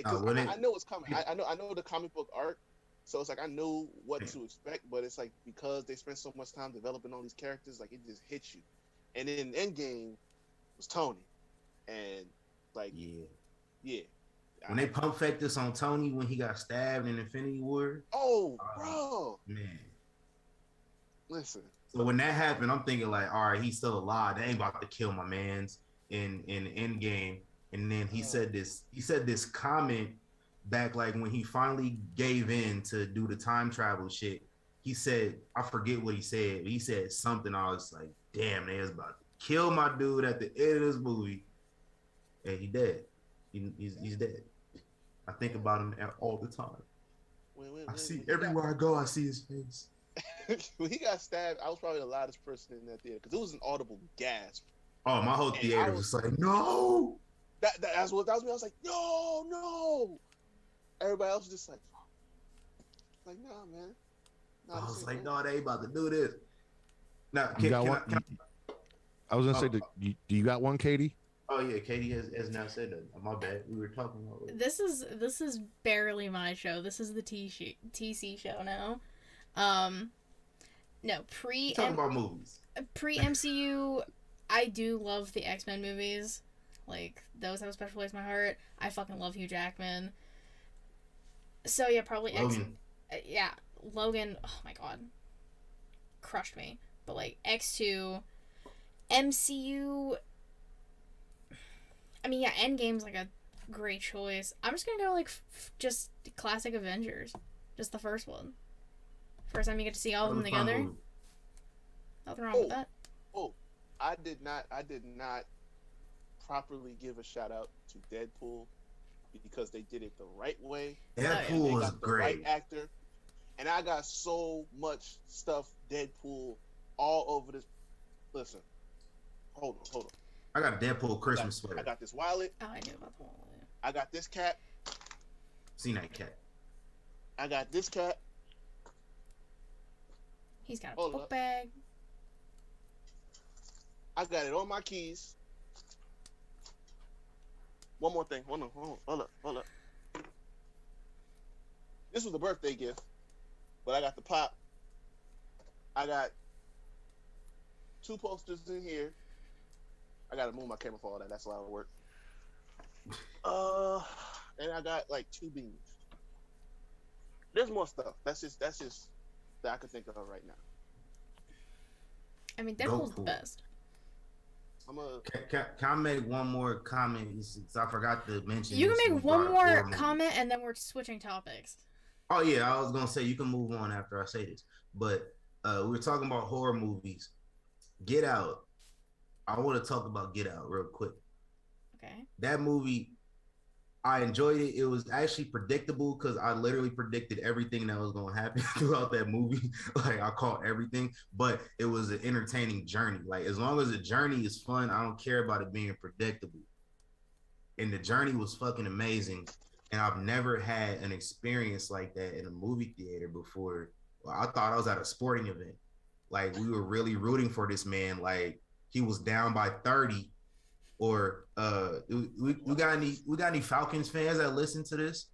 [SPEAKER 4] I know it's coming. I know the comic book art, so it's like I know what to expect. But it's like because they spent so much time developing all these characters, like it just hits you. And then Endgame was Tony, and like
[SPEAKER 3] when they pump faked us on Tony when he got stabbed in Infinity War.
[SPEAKER 4] Oh, bro,
[SPEAKER 3] man,
[SPEAKER 4] listen.
[SPEAKER 3] So when that happened, I'm thinking like, all right, he's still alive. They ain't about to kill my man's in Endgame. And then he said this comment back like when he finally gave in to do the time travel shit. He said, I forget what he said, but he said something. I was like, damn, they was about to kill my dude at the end of this movie. And he dead. He's dead. I think about him all the time. I see everywhere I go, I see his face.
[SPEAKER 4] When he got stabbed, I was probably the loudest person in that theater because it was an audible gasp.
[SPEAKER 3] Oh, my whole theater was like, no.
[SPEAKER 4] That's what that was me. I was like, no. Everybody else was just like, nah, man.
[SPEAKER 3] I was like, no, they ain't about to do this. Now,
[SPEAKER 2] I was gonna say, do you got one, Katie?
[SPEAKER 3] Oh yeah, Katie has now said that. My bad. We were talking about it.
[SPEAKER 1] This is barely my show. This is the TC show now. No,
[SPEAKER 3] talk about movies.
[SPEAKER 1] Pre MCU, I do love the X-Men movies. Like those have a special place in my heart. I fucking love Hugh Jackman. So yeah, probably
[SPEAKER 3] Logan.
[SPEAKER 1] Logan. Oh my god, crushed me. But like X2, MCU. I mean, yeah, Endgame's like a Great choice. I'm just gonna go like just classic Avengers, just the first one. First time you get to see all of them together. Nothing wrong with that.
[SPEAKER 4] Oh, I did not properly give a shout out to Deadpool because they did it the right way.
[SPEAKER 3] Deadpool was great.
[SPEAKER 4] Right actor, and I got so much stuff Deadpool all over this. Listen, hold on.
[SPEAKER 3] I got a Deadpool Christmas sweater.
[SPEAKER 4] I got this wallet.
[SPEAKER 1] Oh, I knew about the wallet.
[SPEAKER 4] I got this cat.
[SPEAKER 3] Seen that cat.
[SPEAKER 4] I got this cat.
[SPEAKER 1] He's got a book bag.
[SPEAKER 4] I got it on my keys. One more thing. Hold up. This was a birthday gift, but I got the pop. I got 2 posters in here. I gotta move my camera for all that. That's a lot of work. And I got like 2 beans. There's more stuff. That's just that I could think of right now.
[SPEAKER 1] I mean, Deadpool's the best.
[SPEAKER 3] Can I make one more comment? Since I forgot to mention.
[SPEAKER 1] You can make one more comment, and then we're switching topics.
[SPEAKER 3] Oh yeah, I was gonna say you can move on after I say this, but we were talking about horror movies. Get Out. I want to talk about Get Out real quick.
[SPEAKER 1] Okay.
[SPEAKER 3] That movie, I enjoyed it. It was actually predictable because I literally predicted everything that was going to happen throughout that movie. Like I caught everything, but it was an entertaining journey. Like as long as the journey is fun, I don't care about it being predictable. And the journey was fucking amazing. And I've never had an experience like that in a movie theater before. Well, I thought I was at a sporting event. Like we were really rooting for this man. Like he was down by 30. Or we got any Falcons fans that listen to this?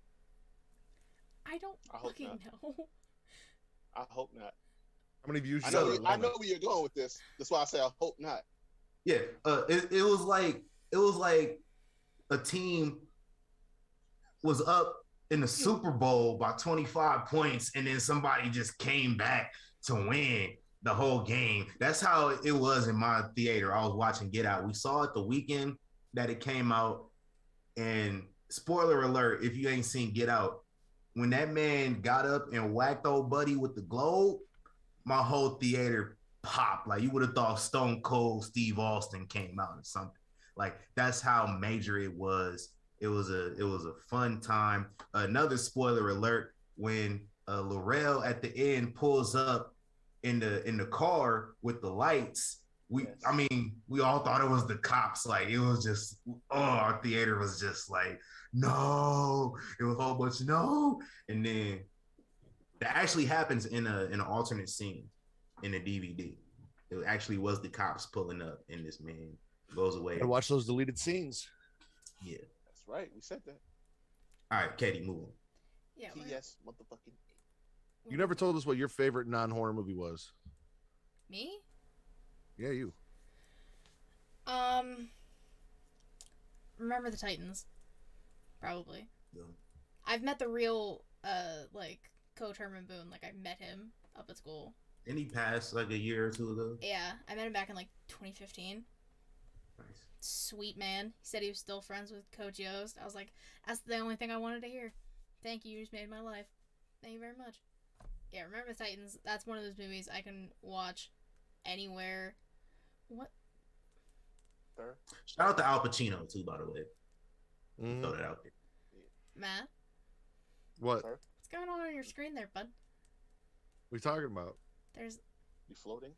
[SPEAKER 1] I fucking know.
[SPEAKER 4] I hope not.
[SPEAKER 2] How many views?
[SPEAKER 4] I know where you're going with this. That's why I say I hope not.
[SPEAKER 3] Yeah, it was like a team was up in the Super Bowl by 25 points, and then somebody just came back to win the whole game. That's how it was in my theater. I was watching Get Out. We saw it the weekend that it came out, and spoiler alert, if you ain't seen Get Out, when that man got up and whacked old buddy with the globe, my whole theater popped. Like you would have thought Stone Cold Steve Austin came out or something. Like that's how major it was. It was a fun time. Another spoiler alert, when Laurel at the end pulls up in the car with the lights, we all thought it was the cops. Like it was just our theater was just like, no, it was a whole bunch of no. And then that actually happens in an alternate scene in the DVD. It actually was the cops pulling up and this man goes away.
[SPEAKER 2] And watch those deleted scenes.
[SPEAKER 3] Yeah.
[SPEAKER 4] That's right. We said that.
[SPEAKER 3] All right, Katie, move on.
[SPEAKER 1] Yeah.
[SPEAKER 4] Yes, motherfucking.
[SPEAKER 2] You never told us what your favorite non-horror movie was.
[SPEAKER 1] Me?
[SPEAKER 2] Yeah, you.
[SPEAKER 1] Remember the Titans. Probably.
[SPEAKER 3] Yeah.
[SPEAKER 1] I've met the real Coach Herman Boone. Like I met him up at school.
[SPEAKER 3] And he passed like a year or two ago.
[SPEAKER 1] Yeah, I met him back in like 2015.
[SPEAKER 3] Nice.
[SPEAKER 1] Sweet man. He said he was still friends with Coach Yost. I was like, that's the only thing I wanted to hear. Thank you. You just made my life. Thank you very much. Yeah, Remember the Titans. That's one of those movies I can watch anywhere. What?
[SPEAKER 3] Shout out to Al Pacino too, by the way. Throw that out there.
[SPEAKER 1] Matt?
[SPEAKER 2] What?
[SPEAKER 1] What's going on your screen there, bud?
[SPEAKER 2] What are you talking about?
[SPEAKER 1] There's.
[SPEAKER 4] You floating?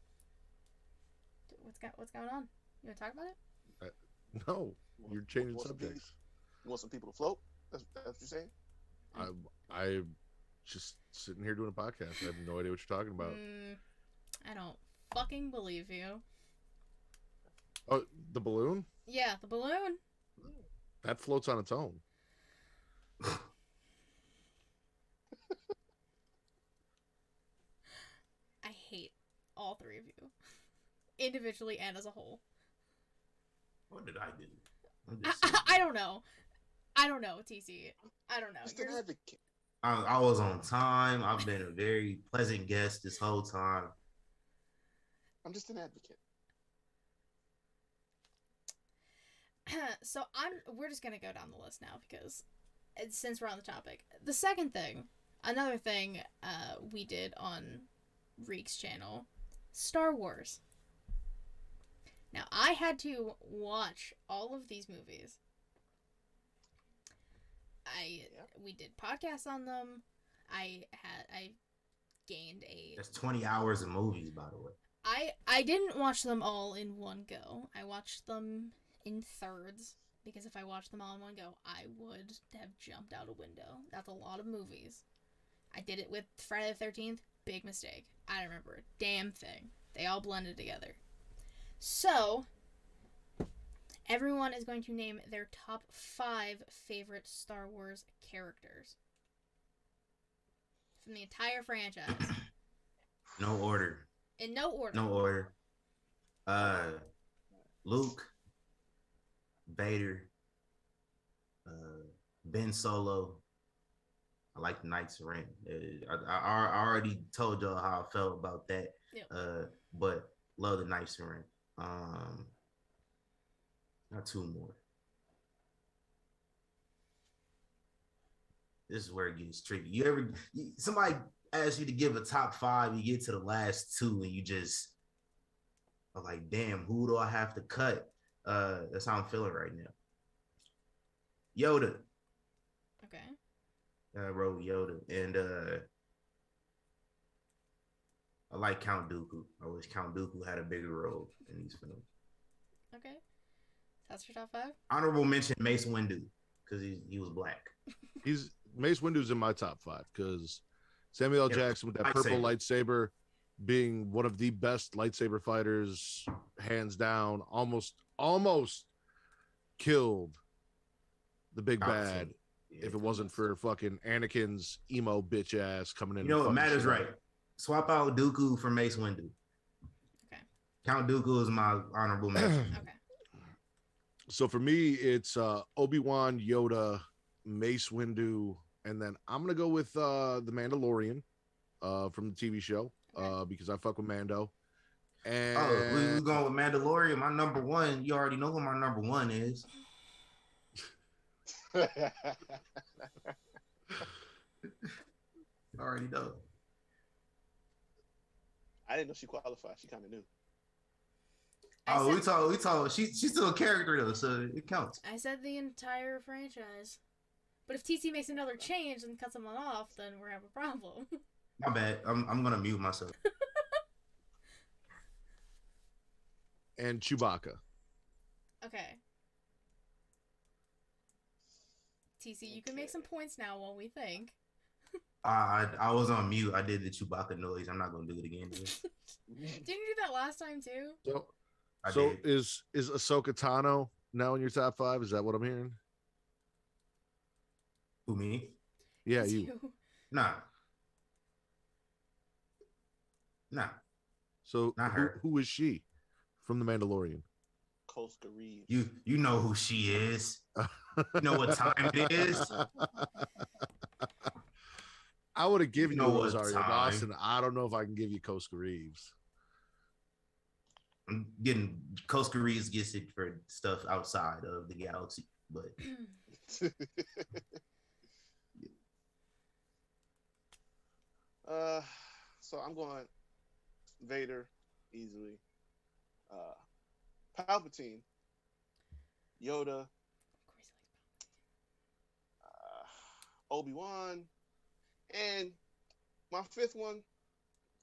[SPEAKER 1] What's going on? You want to talk about it?
[SPEAKER 2] No, you're changing subjects.
[SPEAKER 4] You want some people to float? That's what you're saying?
[SPEAKER 2] I'm just sitting here doing a podcast. I have no idea what you're talking about.
[SPEAKER 1] I don't fucking believe you.
[SPEAKER 2] Oh, the balloon?
[SPEAKER 1] Yeah, the balloon.
[SPEAKER 2] That floats on its own.
[SPEAKER 1] I hate all three of you. Individually and as a whole.
[SPEAKER 3] What did I do?
[SPEAKER 1] I don't know. I don't know, TC. I don't know.
[SPEAKER 4] Just an advocate.
[SPEAKER 3] I was on time. I've been a very pleasant guest this whole time.
[SPEAKER 4] I'm just an advocate.
[SPEAKER 1] So we're just gonna go down the list now because since we're on the topic, the second thing, another thing, we did on Reek's channel, Star Wars. Now I had to watch all of these movies. We did podcasts on them. I gained a.
[SPEAKER 3] That's 20 hours of movies, by the way.
[SPEAKER 1] I didn't watch them all in one go. I watched them in thirds because if I watched them all in one go, I would have jumped out a window. That's a lot of movies. I did it with Friday the 13th. Big mistake. I don't remember a damn thing. They all blended together. So, everyone is going to name their top 5 favorite Star Wars characters from the entire franchise.
[SPEAKER 3] No order.
[SPEAKER 1] In no order.
[SPEAKER 3] No order. Luke, Vader, Ben Solo. I like the Knights of Ren. I already told y'all how I felt about that. Yep. But love the Knights of Ren. Not 2 more. This is where it gets tricky. Somebody asks you to give a top 5, you get to the last 2 and you just are like, damn, who do I have to cut? That's how I'm feeling right now. Yoda.
[SPEAKER 1] Okay.
[SPEAKER 3] I wrote Yoda. And I like Count Dooku. I wish Count Dooku had a bigger role in these films.
[SPEAKER 1] Okay. That's your top 5?
[SPEAKER 3] Honorable mention Mace Windu, because he was black.
[SPEAKER 2] Mace Windu's in my top 5 because Samuel L. Jackson with that purple lightsaber being one of the best lightsaber fighters, hands down, almost killed the big bad if it wasn't for fucking Anakin's emo bitch ass coming in.
[SPEAKER 3] You know what matters, right? Swap out Dooku for Mace Windu.
[SPEAKER 1] Okay.
[SPEAKER 3] Count Dooku is my honorable mention.
[SPEAKER 1] Okay.
[SPEAKER 2] So for me, it's Obi-Wan, Yoda, Mace Windu, and then I'm gonna go with the Mandalorian from the TV show because I fuck with Mando. And
[SPEAKER 3] we going with Mandalorian. My number 1. You already know who my number 1 is. Already know.
[SPEAKER 4] I didn't know she qualified. She kind of knew.
[SPEAKER 3] We told. She's still a character though, so it counts.
[SPEAKER 1] I said the entire franchise. But if TC makes another change and cuts someone off, then we're gonna have a problem.
[SPEAKER 3] My bad. I'm gonna mute myself.
[SPEAKER 2] And Chewbacca.
[SPEAKER 1] Okay. TC, you can make some points now while we think.
[SPEAKER 3] I was on mute. I did the Chewbacca noise. I'm not gonna do it again.
[SPEAKER 1] Didn't you do that last time too?
[SPEAKER 2] So is Ahsoka Tano now in your top 5? Is that what I'm hearing?
[SPEAKER 3] Who, me?
[SPEAKER 2] Yeah, you.
[SPEAKER 3] Nah.
[SPEAKER 2] So who is she from The Mandalorian?
[SPEAKER 4] Koska Reeves.
[SPEAKER 3] You know who she is. You know what time it is.
[SPEAKER 2] I would have given you Rosario Dawson. I don't know if I can give you Koska Reeves.
[SPEAKER 3] I'm getting Koska Reeves gets it for stuff outside of the galaxy, but
[SPEAKER 4] so I'm going Vader easily. Palpatine, Yoda, Obi-Wan, and my 5th one,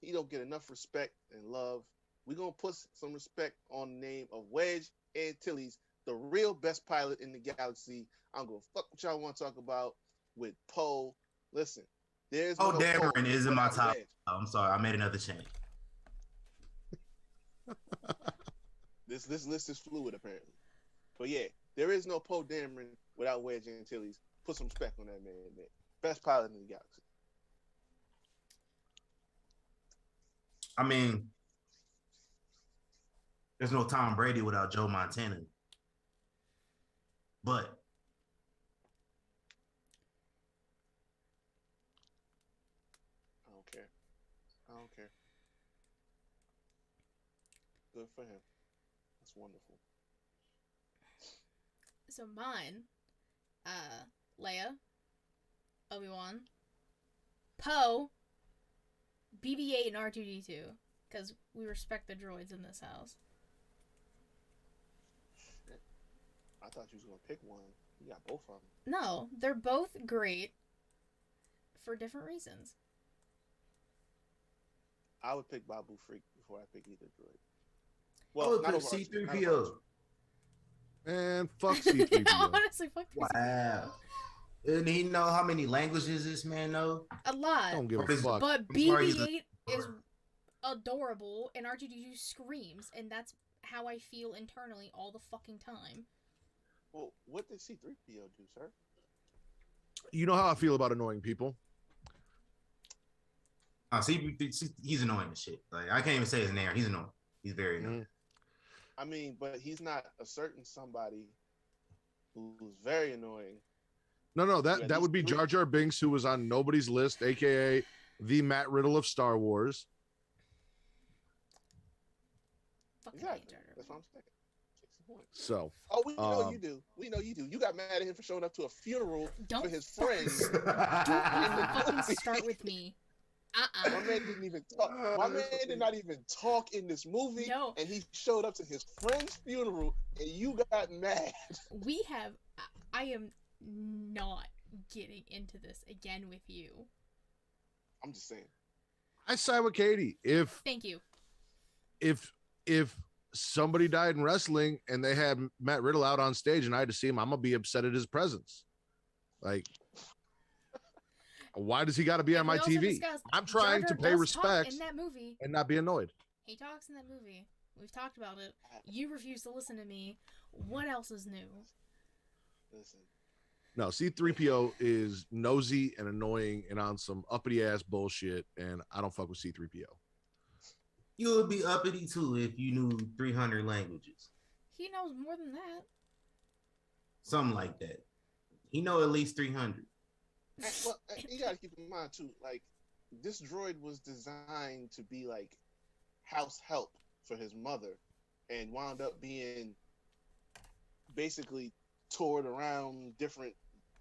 [SPEAKER 4] he don't get enough respect and love. We're going to put some respect on the name of Wedge Antilles, the real best pilot in the galaxy. I'm going to fuck what y'all want to talk about with Poe. Listen, there's no
[SPEAKER 3] Dameron is in my top. Oh, I'm sorry, I made another change.
[SPEAKER 4] This list is fluid, apparently. But yeah, there is no Poe Dameron without Wedge Antilles. Put some respect on that man. Best pilot in the galaxy.
[SPEAKER 3] I mean, there's no Tom Brady without Joe Montana. But
[SPEAKER 4] I don't care. Good for him. That's wonderful.
[SPEAKER 1] So mine, Leia, Obi-Wan, Poe, BB-8, and R2-D2, because we respect the droids in this house.
[SPEAKER 4] I thought you was gonna pick one. You got both of them.
[SPEAKER 1] No, they're both great for different reasons.
[SPEAKER 4] I would pick Babu Freak before I pick either droid.
[SPEAKER 3] Well, I would pick C-3PO.
[SPEAKER 2] Man, fuck C-3PO.
[SPEAKER 1] Honestly, fuck C-3PO.
[SPEAKER 3] Wow. And he know how many languages this man know?
[SPEAKER 1] A lot.
[SPEAKER 2] Don't give a fuck.
[SPEAKER 1] But BB-8 is adorable, and R2-D2 screams, and that's how I feel internally all the fucking time.
[SPEAKER 4] Well, what did C-3PO do, sir?
[SPEAKER 2] You know how I feel about annoying people.
[SPEAKER 3] He's annoying as shit. Like, I can't even say his name. He's annoying. He's very annoying.
[SPEAKER 4] I mean, but he's not a certain somebody who's very annoying.
[SPEAKER 2] No, that would be Jar Jar Binks, who was on nobody's list, aka the Matt Riddle of Star Wars.
[SPEAKER 4] Exactly. That's what I'm saying.
[SPEAKER 2] So.
[SPEAKER 4] Oh, we know you do. We know you do. You got mad at him for showing up to a funeral for his friends.
[SPEAKER 1] Don't fucking start with me.
[SPEAKER 4] My man didn't even talk. My man did not even talk in this movie.
[SPEAKER 1] No.
[SPEAKER 4] And he showed up to his friend's funeral, and you got mad.
[SPEAKER 1] I am not getting into this again with you.
[SPEAKER 4] I'm just saying.
[SPEAKER 2] I side with Katie.
[SPEAKER 1] Thank you.
[SPEAKER 2] If somebody died in wrestling and they had Matt Riddle out on stage and I had to see him, I'm gonna be upset at his presence. Like, why does he got to be on my TV? I'm trying to pay respect
[SPEAKER 1] in that movie
[SPEAKER 2] and not be annoyed.
[SPEAKER 1] He talks in that movie. We've talked about it. You refuse to listen to me. What else is new?
[SPEAKER 4] Listen.
[SPEAKER 2] No, C-3PO is nosy and annoying and on some uppity ass bullshit, and I don't fuck with C-3PO.
[SPEAKER 3] You would be uppity too if you knew 300 languages.
[SPEAKER 1] He knows more than that.
[SPEAKER 3] Something like that. He know at least 300.
[SPEAKER 4] Well, you gotta keep in mind too, like, this droid was designed to be like house help for his mother, and wound up being basically toured around different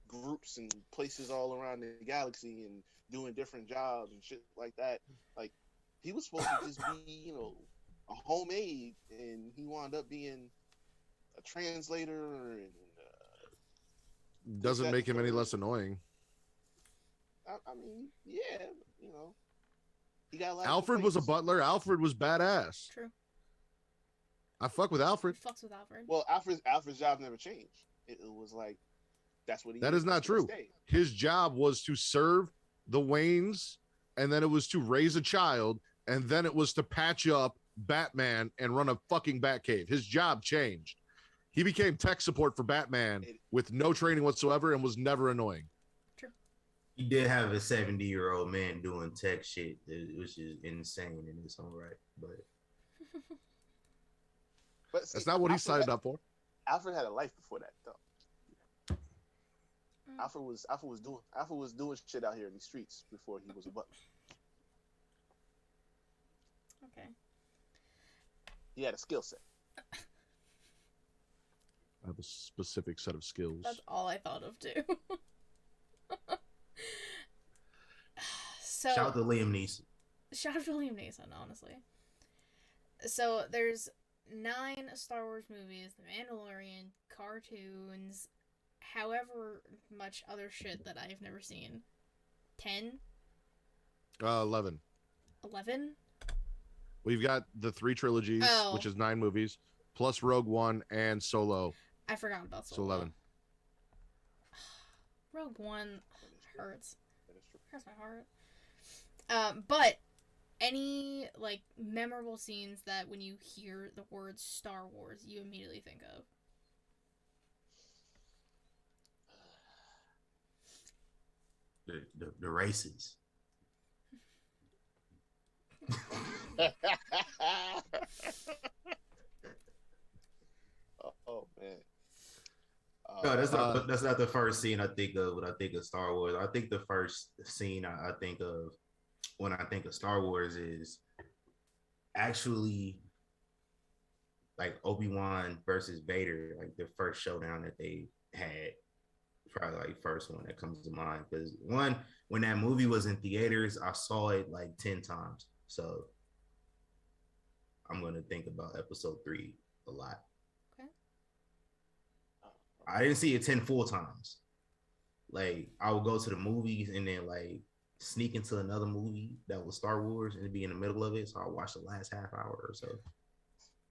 [SPEAKER 4] groups and places all around the galaxy and doing different jobs and shit like that. Like, he was supposed to just be, a homemade, and he wound up being a translator. And
[SPEAKER 2] doesn't make him any less annoying.
[SPEAKER 4] I mean, yeah, he got a lot.
[SPEAKER 2] Alfred was a butler. Alfred was badass.
[SPEAKER 1] True.
[SPEAKER 2] I fuck with Alfred.
[SPEAKER 1] Fucks with Alfred.
[SPEAKER 4] Well, Alfred's job never changed. It was like, that's what he.
[SPEAKER 2] That is not true. His job was to serve the Waynes, and then it was to raise a child, and then it was to patch up Batman and run a fucking Batcave. His job changed. He became tech support for Batman with no training whatsoever and was never annoying.
[SPEAKER 3] He did have a 70-year-old man doing tech shit, which is insane in its own right.
[SPEAKER 4] But see,
[SPEAKER 2] that's not what he signed up for.
[SPEAKER 4] Alfred had a life before that, though. Alfred was doing shit out here in the streets before he was a butler.
[SPEAKER 1] Okay.
[SPEAKER 2] He
[SPEAKER 4] had a skill set.
[SPEAKER 2] I have a specific set of skills.
[SPEAKER 1] That's all I thought of too.
[SPEAKER 3] Shout out to Liam Neeson.
[SPEAKER 1] Shout out to Liam Neeson, honestly. So there's 9 Star Wars movies, The Mandalorian, cartoons, however much other shit that I've never seen. 10?
[SPEAKER 2] 11.
[SPEAKER 1] 11?
[SPEAKER 2] We've got the 3 trilogies, which is 9 movies, plus Rogue One and Solo.
[SPEAKER 1] I forgot about Solo.
[SPEAKER 2] So 11.
[SPEAKER 1] Rogue One hurts. Hurts my heart. But any like memorable scenes that when you hear the word Star Wars, you immediately think of?
[SPEAKER 3] The races.
[SPEAKER 4] Oh man.
[SPEAKER 3] No, that's not the first scene I think of when I think of Star Wars. I think the first scene I think of when I think of Star Wars is actually like Obi-Wan versus Vader, like the first showdown that they had, probably like first one that comes to mind. Because one, when that movie was in theaters, I saw it like 10 times. So I'm gonna think about episode 3 a lot.
[SPEAKER 1] Okay.
[SPEAKER 3] I didn't see it 10 full times. Like I would go to the movies and then like sneak into another movie that was Star Wars and be in the middle of it. So I watched the last half hour or so.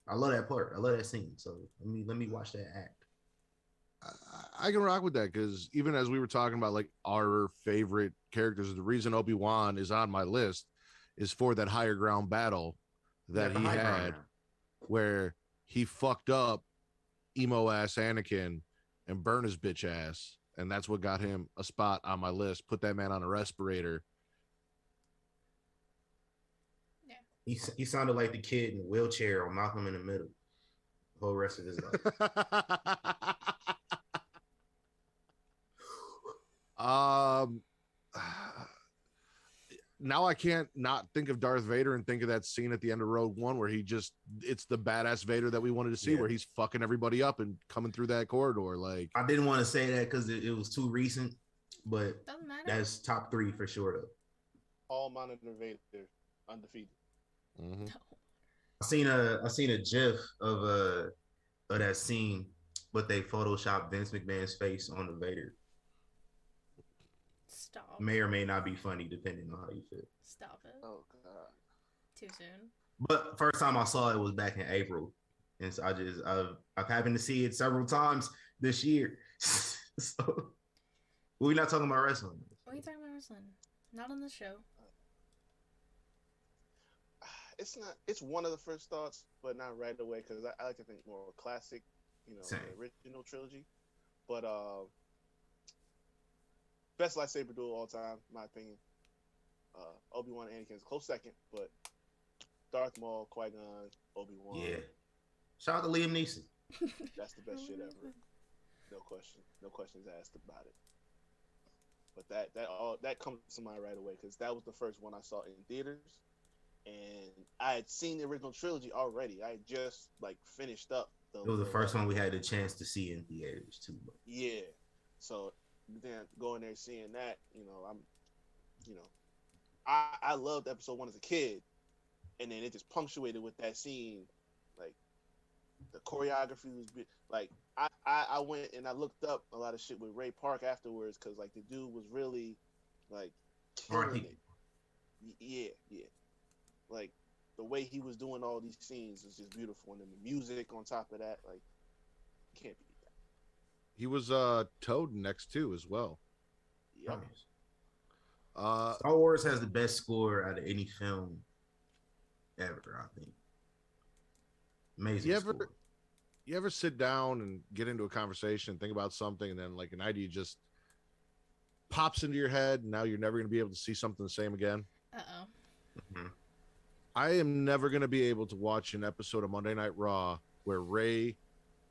[SPEAKER 3] I love that part. I love that scene. So let me watch that act.
[SPEAKER 2] I can rock with that because even as we were talking about like our favorite characters, the reason Obi-Wan is on my list is for that higher ground battle that he had where he fucked up emo ass Anakin and burned his bitch ass. And that's what got him a spot on my list. Put that man on a respirator.
[SPEAKER 3] Yeah. He sounded like the kid in the wheelchair or Malcolm in the Middle the whole rest of his life.
[SPEAKER 2] Now I can't not think of Darth Vader and think of that scene at the end of Rogue One where it's the badass Vader that we wanted to see, where he's fucking everybody up and coming through that corridor. Like,
[SPEAKER 3] I didn't want to say that because it was too recent, but
[SPEAKER 1] Doesn't matter.
[SPEAKER 3] that's top 3 for sure though.
[SPEAKER 4] All Monitor Vader undefeated.
[SPEAKER 2] mm-hmm.
[SPEAKER 3] I seen a GIF of that scene, but they photoshopped Vince McMahon's face on the Vader.
[SPEAKER 1] Stop.
[SPEAKER 3] May or may not be funny depending on how you feel.
[SPEAKER 1] Stop it.
[SPEAKER 4] Oh god.
[SPEAKER 1] Too soon.
[SPEAKER 3] But first time I saw it was back in April, and so I've happened to see it several times this year. So we're not talking about wrestling.
[SPEAKER 1] What are you talking about wrestling? Not on this show.
[SPEAKER 4] It's not. It's one of the first thoughts, but not right away because I like to think more classic, the original trilogy. But best lightsaber duel all time, in my opinion. Obi-Wan and Anakin is a close second, but Darth Maul, Qui-Gon, Obi-Wan.
[SPEAKER 3] Yeah. Shout out to Liam Neeson.
[SPEAKER 4] That's the best shit ever. No question. No questions asked about it. But that comes to mind right away because that was the first one I saw in theaters. And I had seen the original trilogy already. I had just finished up.
[SPEAKER 3] It was the first one we had the chance to see in theaters too.
[SPEAKER 4] Yeah. So then going there seeing that, I loved episode 1 as a kid, and then it just punctuated with that scene. Like the choreography was I went and I looked up a lot of shit with Ray Park afterwards because the dude was really killing it. Yeah. Like the way he was doing all these scenes was just beautiful, and then the music on top of that, can't beat that.
[SPEAKER 2] He was Toad next too as well.
[SPEAKER 4] Yep.
[SPEAKER 3] Star Wars has the best score out of any film ever, I think. Amazing.
[SPEAKER 2] You ever sit down and get into a conversation and think about something, and then an idea just pops into your head, and now you're never going to be able to see something the same again?
[SPEAKER 1] Uh-oh.
[SPEAKER 3] Mm-hmm.
[SPEAKER 2] I am never going to be able to watch an episode of Monday Night Raw where Ray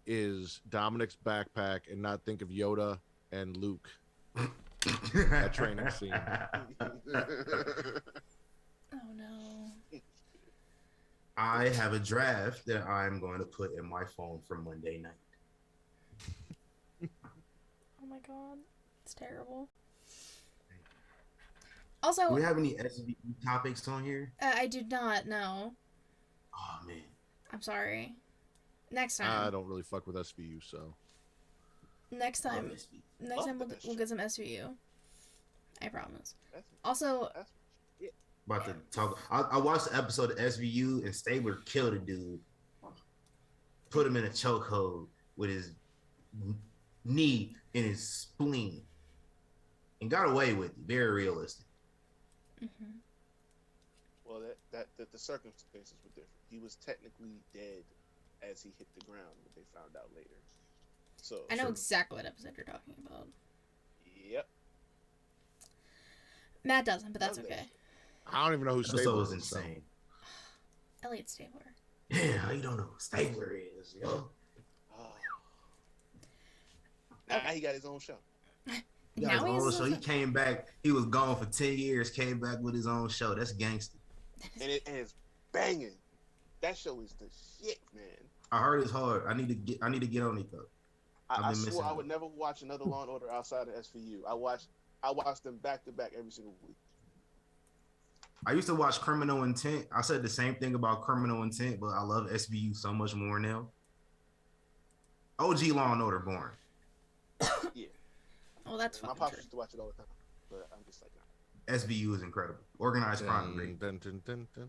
[SPEAKER 2] is Dominic's backpack and not think of Yoda and Luke. That training scene.
[SPEAKER 1] Oh no.
[SPEAKER 3] I have a draft that I'm going to put in my phone for Monday night.
[SPEAKER 1] Oh my god. It's terrible. Also,
[SPEAKER 3] do we have any SVU topics on here?
[SPEAKER 1] I do not know.
[SPEAKER 3] Oh man.
[SPEAKER 1] I'm sorry. Next time.
[SPEAKER 2] I don't really fuck with SVU, so.
[SPEAKER 1] Next time we'll get some SVU. I promise. Also,
[SPEAKER 3] about to talk. I watched the episode of SVU and Stabler killed a dude, put him in a chokehold with his knee in his spleen, and got away with it. Very realistic.
[SPEAKER 1] Mm-hmm.
[SPEAKER 4] Well, the circumstances were different. He was technically dead as he hit the ground, but they found out later. So
[SPEAKER 1] I know exactly what episode you're talking about.
[SPEAKER 4] Yep.
[SPEAKER 1] Matt doesn't, but that's okay.
[SPEAKER 2] I don't even know who Stabler is.
[SPEAKER 3] Insane.
[SPEAKER 1] Elliot Stabler.
[SPEAKER 3] Yeah, you don't know who Stabler is, yo.
[SPEAKER 4] Now he got his own show.
[SPEAKER 3] He He came back. He was gone for 10 years. Came back with his own show. That's gangster.
[SPEAKER 4] And it's banging. That show is the shit, man.
[SPEAKER 3] I heard it's hard. I need to get on it though.
[SPEAKER 4] I swore I would never watch another Law and Order outside of SVU. I watched them back to back every single week.
[SPEAKER 3] I used to watch Criminal Intent. I said the same thing about Criminal Intent, but I love SVU so much more now. OG Law and Order boring.
[SPEAKER 4] Yeah.
[SPEAKER 1] Oh, that's
[SPEAKER 4] my
[SPEAKER 1] fucking
[SPEAKER 4] pops
[SPEAKER 1] true.
[SPEAKER 4] used to watch it all the time, but I'm just like,
[SPEAKER 3] nah. SVU is incredible. Organized crime great.
[SPEAKER 2] Dun, dun, dun, dun.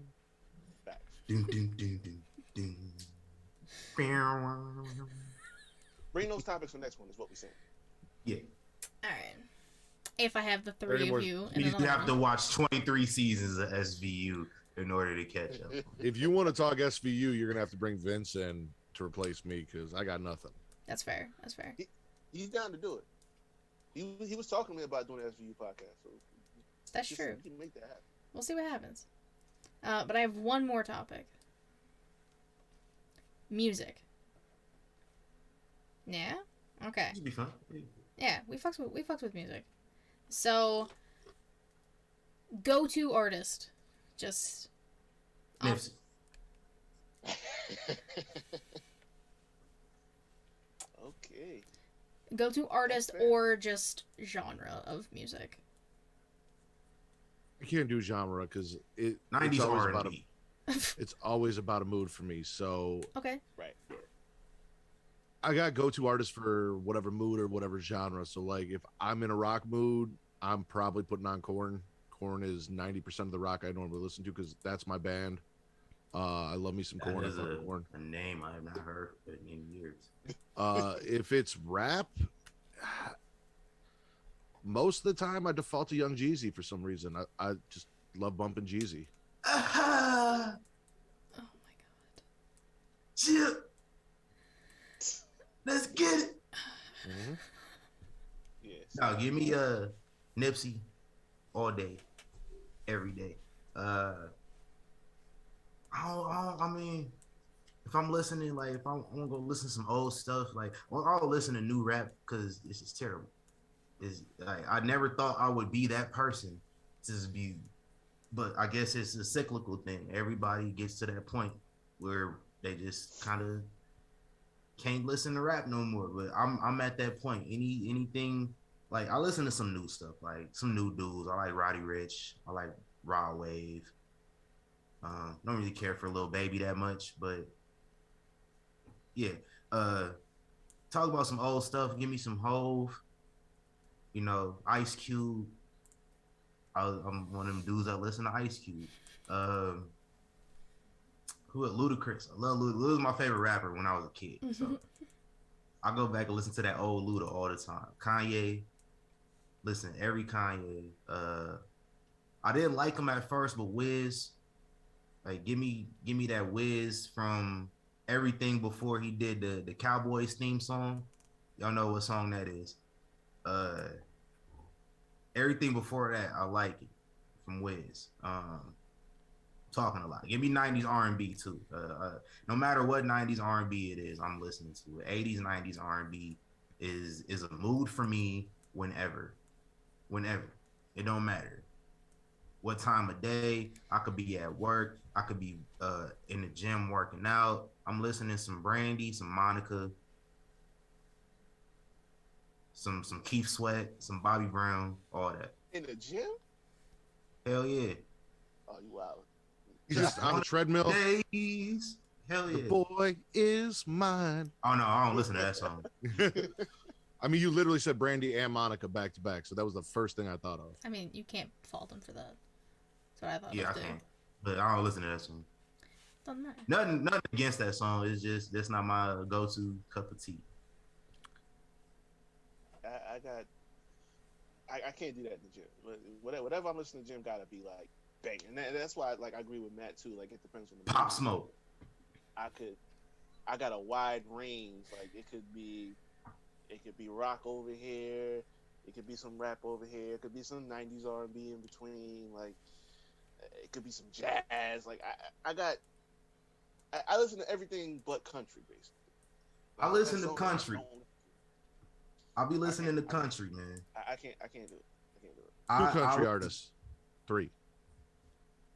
[SPEAKER 3] Dun, dun, dun, dun, dun.
[SPEAKER 4] Bring those topics for next one is what we're saying.
[SPEAKER 3] Yeah.
[SPEAKER 1] All right. If I have the three of you,
[SPEAKER 3] you have to watch 23 seasons of SVU in order to catch up.
[SPEAKER 2] If you want to talk SVU, you're gonna have to bring Vince in to replace me because I got nothing.
[SPEAKER 1] That's fair. That's fair.
[SPEAKER 4] He's down to do it. He was talking to me about doing an SVU podcast. So
[SPEAKER 1] that's true.
[SPEAKER 4] He can make that happen.
[SPEAKER 1] We'll see what happens. But I have one more topic. Music. Yeah. Okay.
[SPEAKER 3] It'll be fun.
[SPEAKER 1] Yeah, we fucks with music. So, go-to artist. Just.
[SPEAKER 3] Nipsey.
[SPEAKER 4] Okay.
[SPEAKER 1] Go-to artist or just genre of music.
[SPEAKER 2] I can't do genre because
[SPEAKER 3] 90s R&B.
[SPEAKER 2] It's always about a mood for me. So
[SPEAKER 1] okay.
[SPEAKER 4] Right.
[SPEAKER 2] I got go-to artists for whatever mood or whatever genre. So like if I'm in a rock mood, I'm probably putting on Korn. Korn is 90% of the rock I normally listen to because that's my band. I love me some Korn.
[SPEAKER 3] That is a name I have not heard in years.
[SPEAKER 2] If it's rap, most of the time I default to Young Jeezy for some reason. I just love bumping Jeezy.
[SPEAKER 1] Oh my god.
[SPEAKER 3] Chip. Let's get it.
[SPEAKER 2] Mm-hmm.
[SPEAKER 4] Yes.
[SPEAKER 3] No, give me Nipsey all day, every day. I mean, if I'm listening, like if I'm gonna go listen to some old stuff, like I'll listen to new rap because it's just terrible. It's like I never thought I would be that person to just be, but I guess it's a cyclical thing. Everybody gets to that point where they just kind of can't listen to rap no more. But I'm at that point. Anything like I listen to some new stuff, like some new dudes. I like Roddy Ricch. I like Raw Wave. Don't really care for Lil Baby that much, but yeah. Talk about some old stuff. Give me some Hove. You know, Ice Cube. I'm one of them dudes that listen to Ice Cube. Who? Ludacris. I love Luda. Luda's my favorite rapper when I was a kid. So I go back and listen to that old Luda all the time. Kanye. Listen, every Kanye. I didn't like him at first, but Wiz. Like, give me that Wiz from everything before he did the Cowboys theme song. Y'all know what song that is. Everything before that, I like it from Wiz. Talking a lot. Give me 90s R&B too. No matter what 90s R&B it is, I'm listening to it. 80s, 90s R&B is a mood for me whenever. It don't matter what time of day. I could be at work. I could be in the gym working out. I'm listening to some Brandy, some Monica, some Keith Sweat, some Bobby Brown, all that.
[SPEAKER 4] In the gym?
[SPEAKER 3] Hell yeah.
[SPEAKER 4] Oh, you wild.
[SPEAKER 2] He's just on a treadmill.
[SPEAKER 3] Days. Hell yeah.
[SPEAKER 2] The boy is mine.
[SPEAKER 3] Oh no, I don't listen to that song.
[SPEAKER 2] I mean, you literally said Brandy and Monica back to back, so that was the first thing I thought of.
[SPEAKER 1] I mean, you can't fault him for that. That's what I thought.
[SPEAKER 3] Yeah, I can't. But I don't listen to that song.
[SPEAKER 1] Doesn't matter.
[SPEAKER 3] Nothing against that song. It's just that's not my go-to cup of tea.
[SPEAKER 4] I can't do that in the gym. Whatever I'm listening to, gym gotta be like banging. And that's why I agree with Matt too. Like it depends on the
[SPEAKER 3] Pop
[SPEAKER 4] mood.
[SPEAKER 3] Smoke.
[SPEAKER 4] I got a wide range. Like it could be rock over here. It could be some rap over here. It could be some 90s R&B in between. Like it could be some jazz. Like I listen to everything but country, basically.
[SPEAKER 3] I listen to country. I'll be listening to country, man.
[SPEAKER 4] I can't do it. I can't do it.
[SPEAKER 2] Two country artists. 3.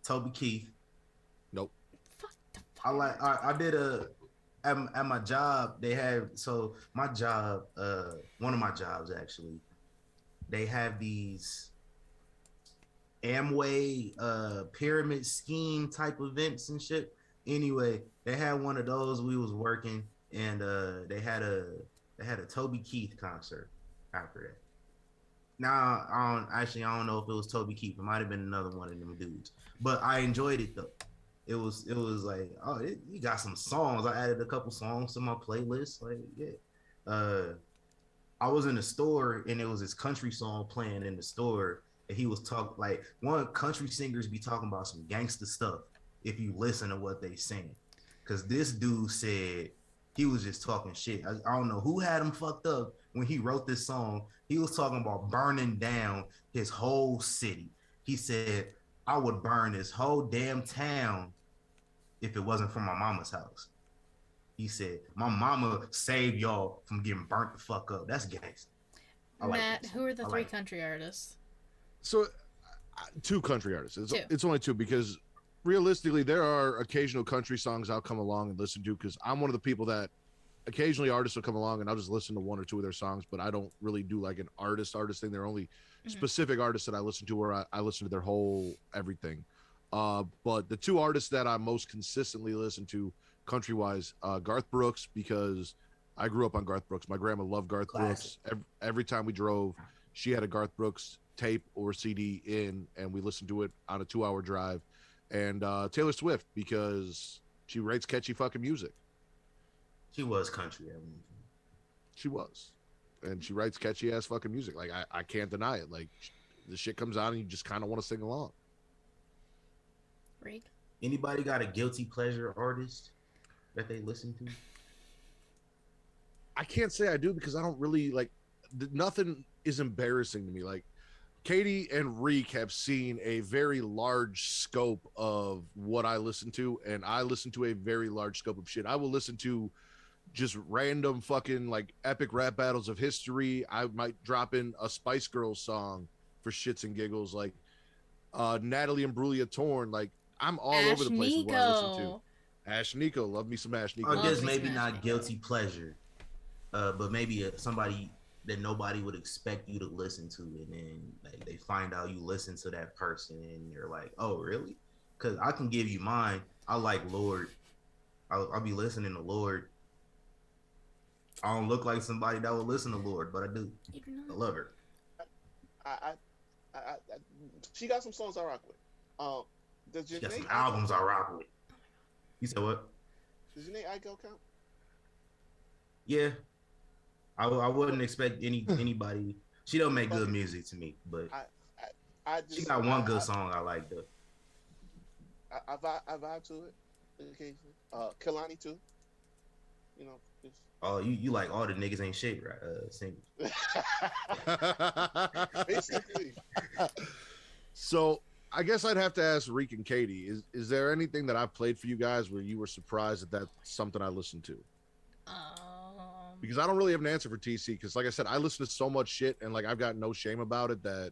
[SPEAKER 3] Toby Keith.
[SPEAKER 2] Nope.
[SPEAKER 1] Fuck the fuck.
[SPEAKER 3] I did at my job, they have my job, one of my jobs actually, they have these Amway pyramid scheme type events and shit. Anyway, they had one of those. We was working, and they had a Toby Keith concert after that. Now I don't know if it was Toby Keith. It might have been another one of them dudes, but I enjoyed it though. It was like, oh, you got some songs. I added a couple songs to my playlist. Like, yeah. I was in the store and it was this country song playing in the store, and he was talking like one country singers be talking about some gangster stuff if you listen to what they saying. Cause this dude said he was just talking shit. I don't know who had him fucked up when he wrote this song. He was talking about burning down his whole city. He said, I would burn this whole damn town if it wasn't for my mama's house. He said, my mama saved y'all from getting burnt the fuck up. That's gangster.
[SPEAKER 1] Matt, who are the three country artists?
[SPEAKER 2] So, two country artists. It's only two because realistically, there are occasional country songs I'll come along and listen to because I'm one of the people that occasionally artists will come along and I'll just listen to one or two of their songs, but I don't really do like an artist thing. There are only specific artists that I listen to where I listen to their whole everything. But the two artists that I most consistently listen to country wise, Garth Brooks, because I grew up on Garth Brooks. My grandma loved Garth Brooks. Every time we drove, she had a Garth Brooks tape or CD in, and we listened to it on a 2-hour drive. And Taylor Swift, because she writes catchy fucking music.
[SPEAKER 3] She was country. I mean.
[SPEAKER 2] She was. And she writes catchy ass fucking music. Like, I can't deny it. Like, the shit comes on and you just kind of want to sing along.
[SPEAKER 1] Reek?
[SPEAKER 3] Anybody got a guilty pleasure artist that they listen to?
[SPEAKER 2] I can't say I do because I don't really like nothing is embarrassing to me. Like Katie and Reek have seen a very large scope of what I listen to, and I listen to a very large scope of shit. I will listen to just random fucking like epic rap battles of history. I might drop in a Spice Girls song for shits and giggles, like Natalie Imbruglia Torn. Like I'm all over the place with what I listen to. Ash Nico, love me some Ash Nico.
[SPEAKER 3] I guess maybe not guilty pleasure, but maybe somebody that nobody would expect you to listen to, and then like, they find out you listen to that person, and you're like, oh, really? Because I can give you mine. I like Lord. I'll be listening to Lord. I don't look like somebody that would listen to Lord, but I do. I love her.
[SPEAKER 4] She got some songs I rock with.
[SPEAKER 3] She got some albums I rock with. You said what?
[SPEAKER 4] Does Janae Aiko count?
[SPEAKER 3] Yeah, I wouldn't expect anybody. She don't make good music to me, but she got one good song I like though.
[SPEAKER 4] I vibe to it occasionally. Kalani too. You know.
[SPEAKER 3] Oh, you like all the niggas ain't shit, right? Singers.
[SPEAKER 4] Basically.
[SPEAKER 2] So I guess I'd have to ask Reek and Katie, is there anything that I've played for you guys where you were surprised that that's something I listened to? Because I don't really have an answer for TC, because like I said, I listen to so much shit and like I've got no shame about it that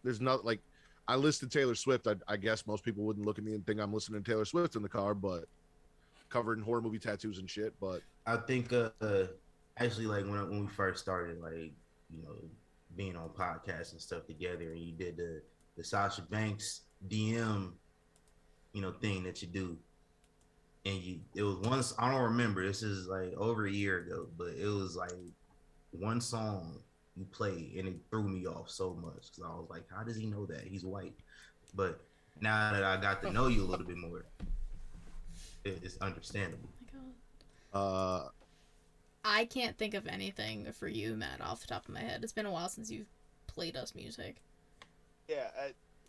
[SPEAKER 2] there's not like I listen to Taylor Swift. I guess most people wouldn't look at me and think I'm listening to Taylor Swift in the car, but covered in horror movie tattoos and shit. But
[SPEAKER 3] I think actually like when we first started, like, you know, being on podcasts and stuff together, and you did the Sasha Banks DM, you know, thing that you do. And it was once, I don't remember, this is like over a year ago, but it was like one song you played and it threw me off so much because I was like, how does he know that? He's white. But now that I got to know you a little bit more, it's understandable.
[SPEAKER 1] I can't think of anything for you, Matt, off the top of my head. It's been a while since you've played us music.
[SPEAKER 4] Yeah,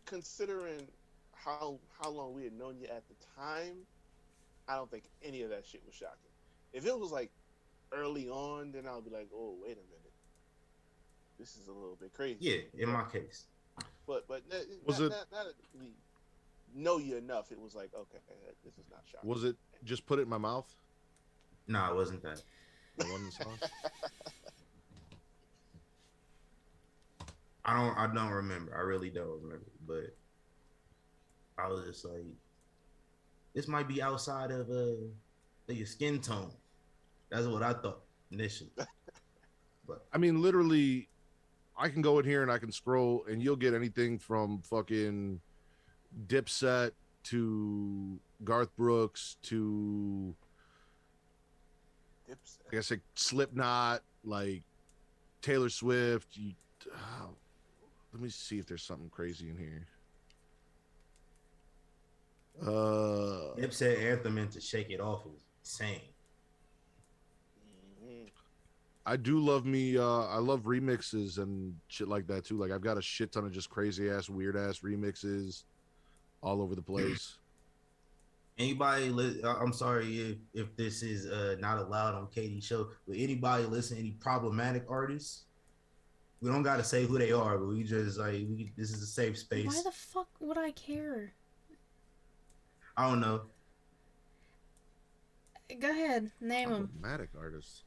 [SPEAKER 4] considering how long we had known you at the time, I don't think any of that shit was shocking. If it was like early on, then I'll be like, oh, wait a minute, this is a little bit crazy.
[SPEAKER 3] Yeah, in my case.
[SPEAKER 4] But now that we know you enough, it was like, okay, this is not shocking.
[SPEAKER 2] Was it just put it in my mouth?
[SPEAKER 3] No, it wasn't that.
[SPEAKER 2] It wasn't the song?
[SPEAKER 3] I don't remember. I really don't remember. But I was just like, this might be outside of your skin tone. That's what I thought initially. But
[SPEAKER 2] I mean, literally, I can go in here and I can scroll, and you'll get anything from fucking Dipset to Garth Brooks to,
[SPEAKER 4] Dipset.
[SPEAKER 2] I guess, like Slipknot, like Taylor Swift. Let me see if there's something crazy in here.
[SPEAKER 3] Dipset anthem into Shake It Off is insane.
[SPEAKER 2] I do love me. I love remixes and shit like that too. Like I've got a shit ton of just crazy ass, weird ass remixes all over the place.
[SPEAKER 3] Anybody? I'm sorry if this is not allowed on Katie's show, but anybody listen to any problematic artists? We don't got to say who they are, but we just like this is a safe space.
[SPEAKER 1] Why the fuck would I care?
[SPEAKER 3] I don't know.
[SPEAKER 1] Go ahead, name them.
[SPEAKER 2] Problematic artists.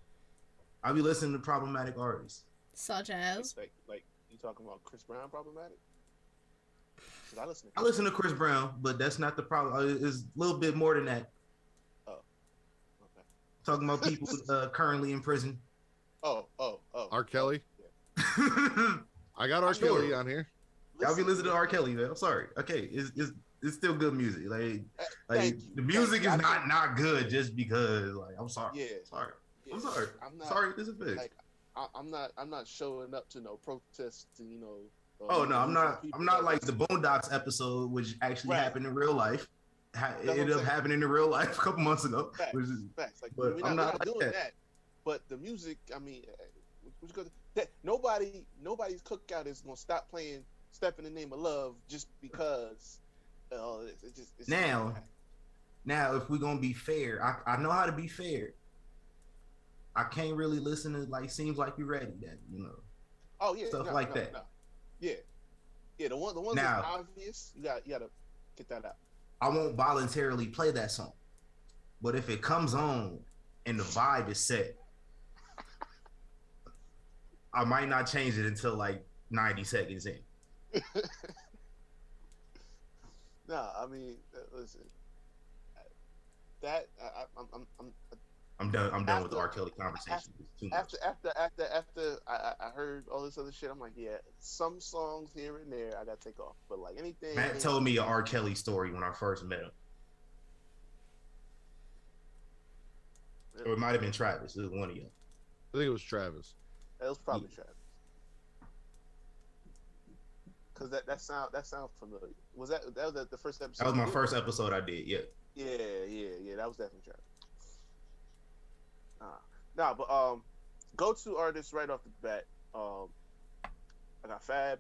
[SPEAKER 3] I'll be listening to problematic artists.
[SPEAKER 1] Such as?
[SPEAKER 4] Like you talking about Chris Brown problematic?
[SPEAKER 3] I listen to Chris Brown, but that's not the problem. It's a little bit more than that.
[SPEAKER 4] Oh, okay.
[SPEAKER 3] Talking about people currently in prison.
[SPEAKER 4] Oh.
[SPEAKER 2] R. Kelly.
[SPEAKER 3] Yeah.
[SPEAKER 2] I got R. Kelly on here.
[SPEAKER 3] I'll be listening to R. Kelly, man. I'm sorry. Okay, it's still good music. Like the music is not good just because. Like I'm sorry.
[SPEAKER 4] Yeah.
[SPEAKER 3] Sorry.
[SPEAKER 4] Yeah.
[SPEAKER 3] I'm sorry.
[SPEAKER 4] I'm not,
[SPEAKER 3] sorry. This is big.
[SPEAKER 4] Like, I'm not showing up to no protests.
[SPEAKER 3] Oh no, I'm not like the Boondocks episode, which actually happened in real life. It ended up happening in real life a couple months ago.
[SPEAKER 4] Facts. Facts. Like,
[SPEAKER 3] but
[SPEAKER 4] we're not doing that. But the music, I mean, nobody's cookout is gonna stop playing "Step in the Name of Love" just because. It's
[SPEAKER 3] now, if we're gonna be fair, I know how to be fair. I can't really listen to like "Seems Like You're Ready," that
[SPEAKER 4] Oh yeah,
[SPEAKER 3] stuff like that.
[SPEAKER 4] No. Yeah. The ones
[SPEAKER 3] now,
[SPEAKER 4] that's obvious, you gotta get that out.
[SPEAKER 3] I won't voluntarily play that song, but if it comes on and the vibe is set, I might not change it until like 90 seconds in.
[SPEAKER 4] No, I mean, listen. That
[SPEAKER 3] I'm done with the R. Kelly conversation.
[SPEAKER 4] After I heard all this other shit, I'm like, yeah, some songs here and there I gotta take off, but like anything.
[SPEAKER 3] Matt told me a R. Kelly story when I first met him, or it might have been Travis. It was one of you.
[SPEAKER 2] I think it was Travis.
[SPEAKER 4] It was probably Travis. Cause that sounds familiar. Was that the first episode?
[SPEAKER 3] That was my first episode I did. Yeah.
[SPEAKER 4] Yeah. That was definitely Travis. But go-to artists right off the bat. I got Fab,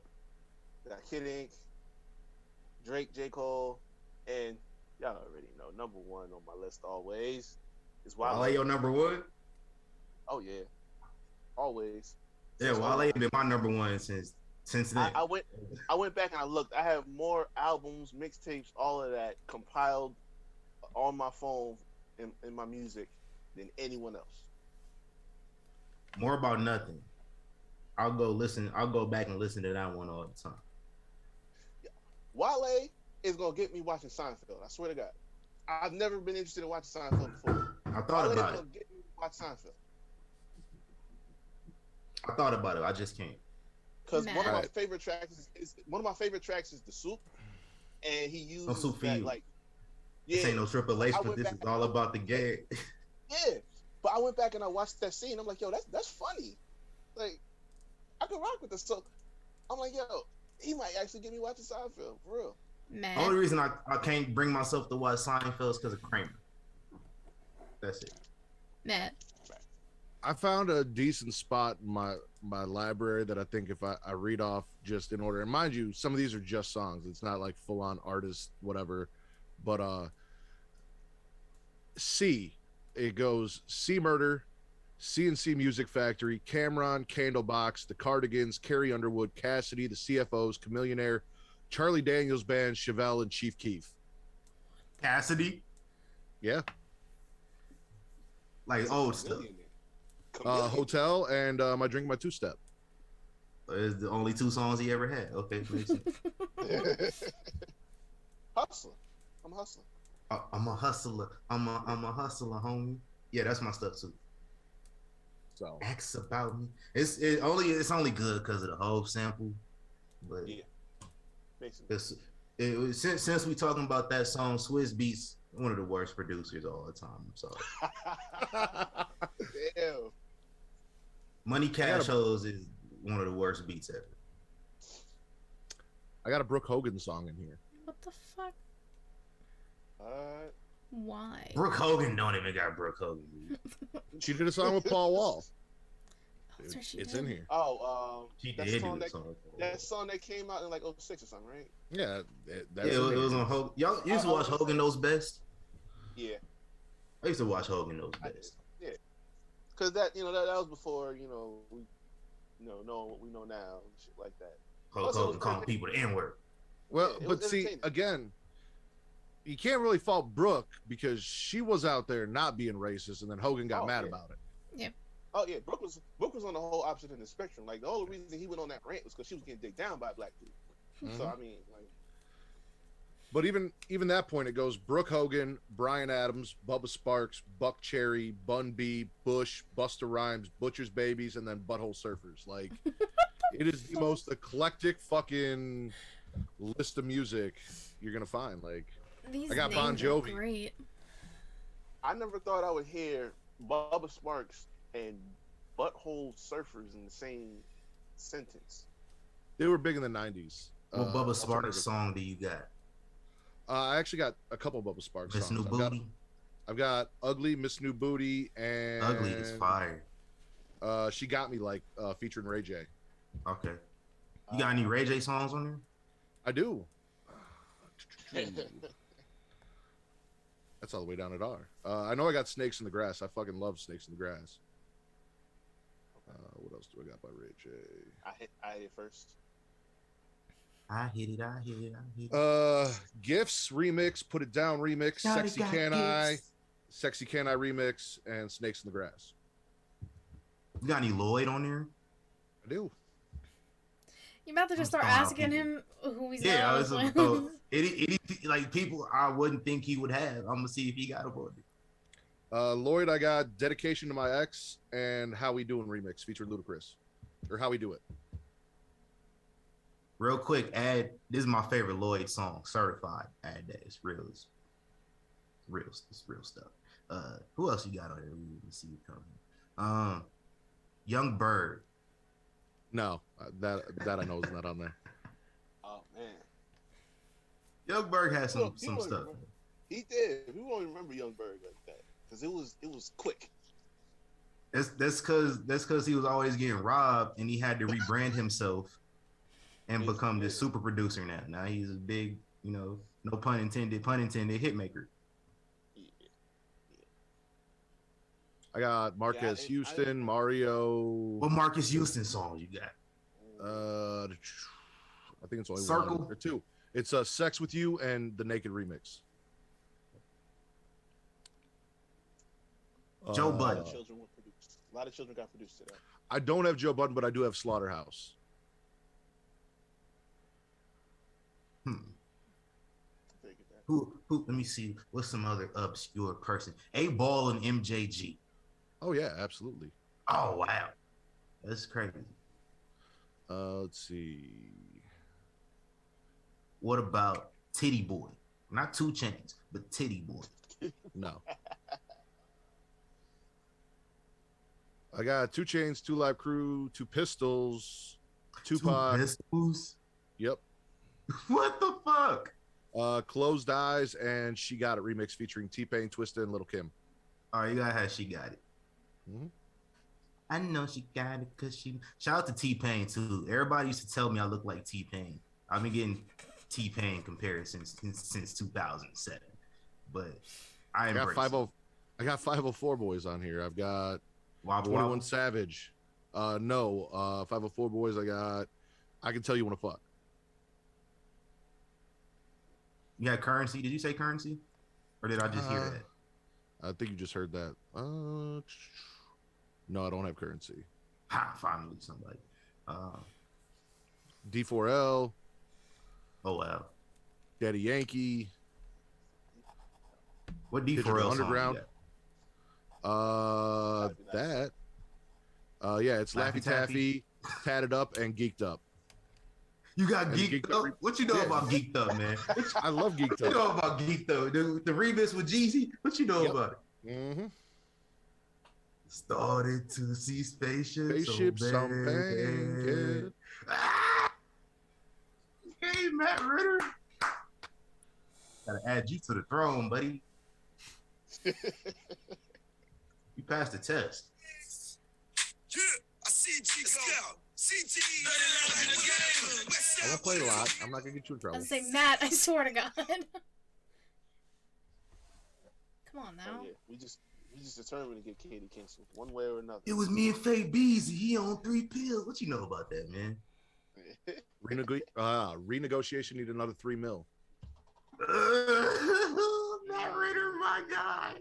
[SPEAKER 4] I got Kid Ink, Drake, J. Cole, and y'all already know number one on my list always is Wale.
[SPEAKER 3] Wale your number one?
[SPEAKER 4] Oh yeah, always.
[SPEAKER 3] Yeah, Wale been my number one since then.
[SPEAKER 4] I went back and I looked. I have more albums, mixtapes, all of that compiled on my phone in my music than anyone else.
[SPEAKER 3] More about nothing. I'll go back and listen to that one all the time.
[SPEAKER 4] Yeah. Wale is gonna get me watching Seinfeld. I swear to God. I've never been interested in watching Seinfeld before.
[SPEAKER 3] I thought about it.
[SPEAKER 4] Gonna get me to watch Seinfeld.
[SPEAKER 3] I thought about it. I just can't.
[SPEAKER 4] Because one of my favorite tracks is The Soup, and he uses
[SPEAKER 3] No Soup for
[SPEAKER 4] that,
[SPEAKER 3] You.
[SPEAKER 4] like,
[SPEAKER 3] This ain't no Triple H, but this is all about the gag.
[SPEAKER 4] Yeah, but I went back and I watched that scene. I'm like, yo, that's funny. Like, I can rock with this. So I'm like, yo, he might actually get me watching Seinfeld for real.
[SPEAKER 1] Man.
[SPEAKER 3] The only reason I can't bring myself to watch Seinfeld is because of Kramer. That's it.
[SPEAKER 1] Matt.
[SPEAKER 2] I found a decent spot in my library that I think if I read off just in order, and mind you, some of these are just songs. It's not like full on artist, whatever. But C, it goes C Murder, C&C Music Factory, Cameron, Candlebox, The Cardigans, Carrie Underwood, Cassidy, The CFOs, Chameleonaire, Charlie Daniels Band, Chevelle, and Chief Keef.
[SPEAKER 3] Cassidy?
[SPEAKER 2] Yeah.
[SPEAKER 3] Like old stuff.
[SPEAKER 2] Hotel and My Drink, My Two Step.
[SPEAKER 3] It's the only two songs he ever had. Okay, makes sense.
[SPEAKER 4] Hustler. I'm hustling.
[SPEAKER 3] I'm a hustler. I'm a hustler, homie. Yeah, that's my stuff too.
[SPEAKER 2] So
[SPEAKER 3] Acts about me. It's only good because of the whole sample, but
[SPEAKER 4] Yeah, basically.
[SPEAKER 3] since we talking about that song, Swiss Beats one of the worst producers all the time. I'm sorry.
[SPEAKER 4] Damn.
[SPEAKER 3] Money Cash Hoes is one of the worst beats ever.
[SPEAKER 2] I got a Brooke Hogan song in here.
[SPEAKER 1] What the fuck? Why?
[SPEAKER 3] Brooke Hogan don't even got Brooke Hogan.
[SPEAKER 2] She did a song with Paul Wall.
[SPEAKER 1] That's right, she
[SPEAKER 2] It's
[SPEAKER 1] did.
[SPEAKER 2] in here.
[SPEAKER 4] Oh,
[SPEAKER 3] She
[SPEAKER 4] that
[SPEAKER 3] did
[SPEAKER 4] song
[SPEAKER 3] do the song.
[SPEAKER 4] that song that came out in like 06 or something, right?
[SPEAKER 2] Yeah,
[SPEAKER 3] It was on Hogan. Y'all used to watch Hogan Knows Best.
[SPEAKER 4] Yeah,
[SPEAKER 3] I used to watch Hogan Knows Best.
[SPEAKER 4] Yeah, because that that was before we know what we know now and shit like that.
[SPEAKER 3] Hulk Hogan calling people the N-word.
[SPEAKER 2] Well,
[SPEAKER 4] Yeah,
[SPEAKER 2] but see, again, you can't really fault Brooke because she was out there not being racist, and then Hogan got mad about it.
[SPEAKER 1] Yeah.
[SPEAKER 4] Oh yeah, Brooke was on the whole opposite end of the spectrum. Like the whole reason he went on that rant was because she was getting digged down by black people.
[SPEAKER 2] Mm-hmm.
[SPEAKER 4] So I mean, like.
[SPEAKER 2] But even that point, it goes Brooke Hogan, Bryan Adams, Bubba Sparks, Buck Cherry, Bun B, Bush, Busta Rhymes, Butcher's Babies, and then Butthole Surfers. Like, it is the most eclectic fucking list of music you're gonna find. Like,
[SPEAKER 1] These
[SPEAKER 2] I got
[SPEAKER 1] names
[SPEAKER 2] Bon Jovi.
[SPEAKER 1] Are great.
[SPEAKER 4] I never thought I would hear Bubba Sparks and Butthole Surfers in the same sentence.
[SPEAKER 2] They were big in the 90s.
[SPEAKER 3] What Bubba Sparks song do you got?
[SPEAKER 2] I actually got a couple Bubba Sparks
[SPEAKER 3] Miss
[SPEAKER 2] songs.
[SPEAKER 3] New Booty?
[SPEAKER 2] I've got Ugly, Miss New Booty, and
[SPEAKER 3] Ugly is fire.
[SPEAKER 2] She Got Me, like featuring Ray J.
[SPEAKER 3] Okay. You got any Ray J songs on there?
[SPEAKER 2] I do. That's all the way down at R. I know I got Snakes in the Grass. I fucking love Snakes in the Grass. What else do I got by Ray J?
[SPEAKER 4] I hit it first.
[SPEAKER 3] I hit it.
[SPEAKER 2] Gifts remix, Put It Down remix, Sexy Can I remix, and Snakes in the Grass.
[SPEAKER 3] You got any Lloyd on there?
[SPEAKER 2] I do.
[SPEAKER 1] You about to just start asking him who he's
[SPEAKER 3] like people I wouldn't think he would have. I'm gonna see if he got a board.
[SPEAKER 2] Lloyd, I got Dedication to My Ex and How We Doing remix featuring Ludacris, or How We Do It.
[SPEAKER 3] Real quick, this is my favorite Lloyd song, Certified. Add that. It's real. It's real stuff. Who else you got on there? Let's see it coming. Young Bird.
[SPEAKER 2] No, that I know is not on there.
[SPEAKER 4] Oh man,
[SPEAKER 3] Young Bird has some stuff.
[SPEAKER 4] He did. We won't remember Young Bird like that because it was quick.
[SPEAKER 3] That's because he was always getting robbed and he had to rebrand himself and become this super producer now. Now he's a big, no pun intended, hit maker.
[SPEAKER 2] I got Marquez Houston, Mario.
[SPEAKER 3] What Marcus Houston songs you got?
[SPEAKER 2] I think it's only
[SPEAKER 3] Circle?
[SPEAKER 2] one or two. It's Sex With You and the Naked remix.
[SPEAKER 3] Joe Budden.
[SPEAKER 4] A lot of children got produced to that.
[SPEAKER 2] I don't have Joe Budden, but I do have Slaughterhouse.
[SPEAKER 3] Who? Let me see. What's some other obscure person? A-Ball and MJG.
[SPEAKER 2] Oh yeah, absolutely.
[SPEAKER 3] Oh wow, that's crazy.
[SPEAKER 2] Let's see.
[SPEAKER 3] What about Titty Boy? Not 2 Chainz, but Titty Boy.
[SPEAKER 2] No. I got 2 Chainz, 2 Live Crew, 2 Pistols, Tupac.
[SPEAKER 3] 2 Pistols?
[SPEAKER 2] Yep.
[SPEAKER 3] What the fuck?
[SPEAKER 2] Closed Eyes and She Got It remix featuring T-Pain, Twista, and Lil' Kim.
[SPEAKER 3] Oh, you gotta have She Got It.
[SPEAKER 2] Mm-hmm.
[SPEAKER 3] I know she got it because she. Shout out to T-Pain too. Everybody used to tell me I look like T-Pain. I've been getting T-Pain comparisons since 2007, but I got
[SPEAKER 2] 504 boys on here. I've got
[SPEAKER 3] Wobble
[SPEAKER 2] 21
[SPEAKER 3] Wobble.
[SPEAKER 2] Savage. No, 504 boys. I Can Tell You Wanna Fuck.
[SPEAKER 3] You got Currency. Did you say Currency, or did I just hear that?
[SPEAKER 2] I think you just heard that. No, I don't have Currency.
[SPEAKER 3] Ha! Finally, somebody.
[SPEAKER 2] D4L.
[SPEAKER 3] Oh wow.
[SPEAKER 2] Daddy Yankee.
[SPEAKER 3] What D4L
[SPEAKER 2] Digital
[SPEAKER 3] song
[SPEAKER 2] Underground.
[SPEAKER 3] you
[SPEAKER 2] That. Yeah, it's Laffy Taffy, Tatted Up, and Geeked Up.
[SPEAKER 3] You got Geeked Up? What you know about Geeked Up, man?
[SPEAKER 2] I love Geeked Up.
[SPEAKER 3] What you know about Geeked Up? The remix with Jeezy? What you know about it?
[SPEAKER 2] Mm-hmm.
[SPEAKER 3] Started to see spaceships.
[SPEAKER 2] Spaceships on banging.
[SPEAKER 3] Ah! Hey, Matt Ritter. Gotta add you to the throne, buddy. You passed the test.
[SPEAKER 2] I'm gonna play a lot. I'm not gonna get you in trouble.
[SPEAKER 1] I was gonna say, Matt, I swear to God. Come on now.
[SPEAKER 4] Yeah, we just determined to get Katie canceled one way or another.
[SPEAKER 3] It was me and Faye Beezy. He on 3 pills. What you know about that, man?
[SPEAKER 2] Renegotiation need another $3 million.
[SPEAKER 3] Matt Ritter, my guy.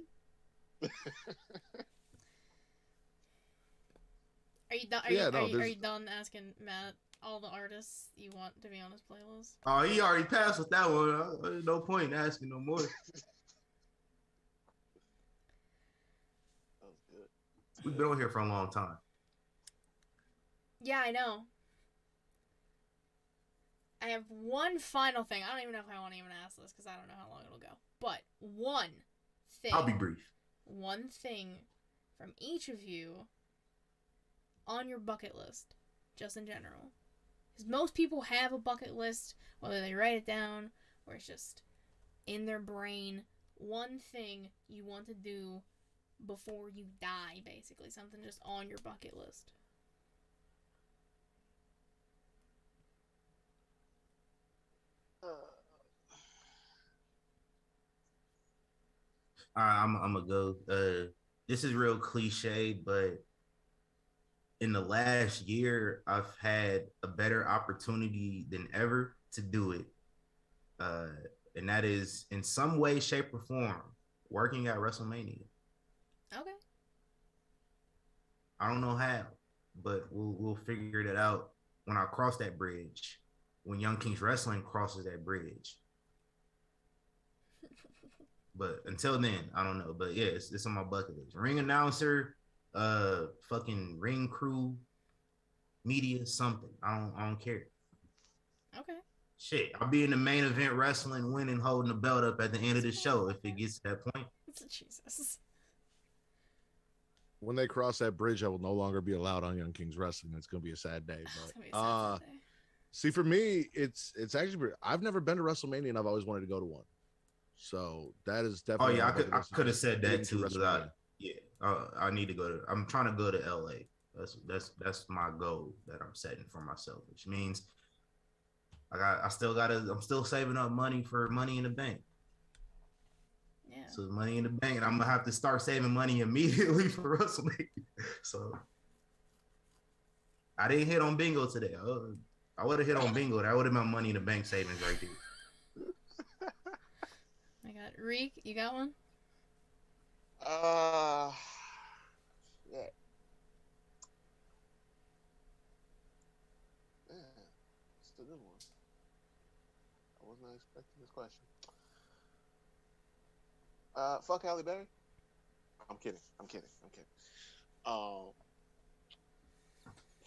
[SPEAKER 1] Are you done? Are you done asking Matt all the artists you want to be on his playlist?
[SPEAKER 3] Oh, he already passed with that one. There's no point in asking no more.
[SPEAKER 4] That was good.
[SPEAKER 3] We've been on here for a long time.
[SPEAKER 1] Yeah, I know. I have one final thing. I don't even know if I want to even ask this because I don't know how long it'll go. But one thing.
[SPEAKER 3] I'll be brief.
[SPEAKER 1] One thing from each of you on your bucket list, just in general. Because most people have a bucket list, whether they write it down or it's just in their brain. One thing you want to do before you die, basically. Something just on your bucket list.
[SPEAKER 3] I'm gonna go. This is real cliche, but in the last year, I've had a better opportunity than ever to do it, and that is in some way, shape, or form working at WrestleMania.
[SPEAKER 1] Okay.
[SPEAKER 3] I don't know how, but we'll figure that out when I cross that bridge. When Young Kings Wrestling crosses that bridge. But until then, I don't know. But yeah, it's on my bucket list. Ring announcer, fucking ring crew, media, something. I don't care.
[SPEAKER 1] Okay.
[SPEAKER 3] Shit, I'll be in the main event wrestling, winning, holding the belt up at the end of the show if it gets to that point.
[SPEAKER 1] Jesus.
[SPEAKER 2] When they cross that bridge, I will no longer be allowed on Young Kings Wrestling. It's gonna be a sad day. But see, for me, it's actually I've never been to WrestleMania and I've always wanted to go to one. So that is definitely.
[SPEAKER 3] Oh yeah, I could have said that too. I need to go to. I'm trying to go to LA. That's my goal that I'm setting for myself, which means I'm still saving up money for Money in the Bank.
[SPEAKER 1] Yeah.
[SPEAKER 3] So Money in the Bank, and I'm gonna have to start saving money immediately for WrestleMania. So I didn't hit on bingo today. I would have hit on bingo. That would have been Money in the Bank savings right there.
[SPEAKER 1] I got Reek. You got one?
[SPEAKER 4] Yeah. It's a good one. I was not expecting this question. Fuck Halle Berry. I'm kidding.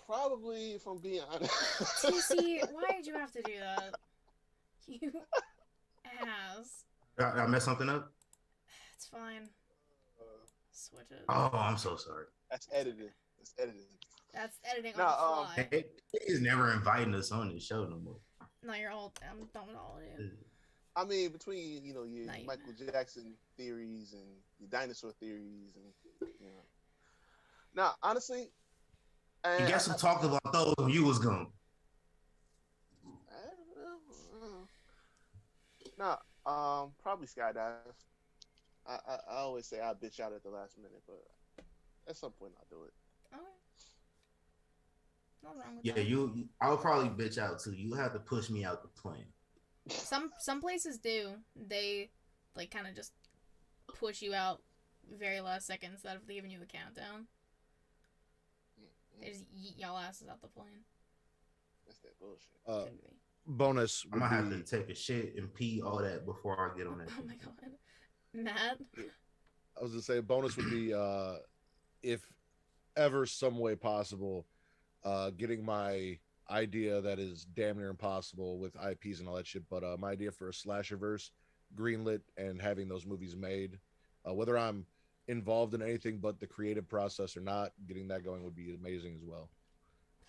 [SPEAKER 4] Probably, if I'm being honest.
[SPEAKER 1] TC, why did you have to do that? You ass.
[SPEAKER 3] I messed something up?
[SPEAKER 1] It's fine. Switch it.
[SPEAKER 3] Oh, I'm so sorry.
[SPEAKER 4] That's editing.
[SPEAKER 1] That's editing on the fly.
[SPEAKER 3] He's never inviting us on this show no more.
[SPEAKER 1] No, I'm done with all of you.
[SPEAKER 4] I mean, between your Michael Jackson theories and your dinosaur theories, and Now, honestly,
[SPEAKER 3] I guess we talked about those when you was gone.
[SPEAKER 4] Probably skydive. I always say I bitch out at the last minute, but at some point I'll do it.
[SPEAKER 1] Okay. Nothing wrong with that.
[SPEAKER 3] I'll probably bitch out too. You have to push me out the plane.
[SPEAKER 1] Some places do. They kind of just push you out very last second instead of leaving you the countdown. They just yeet y'all asses out the plane.
[SPEAKER 4] That's that bullshit.
[SPEAKER 2] Bonus.
[SPEAKER 3] I'm gonna have to take a shit and pee all that before I get on that.
[SPEAKER 1] Oh my god. Matt?
[SPEAKER 2] I was gonna say a bonus would be if ever some way possible, getting my idea that is damn near impossible with IPs and all that shit, but my idea for a slasher verse greenlit and having those movies made, whether I'm involved in anything but the creative process or not, getting that going would be amazing as well.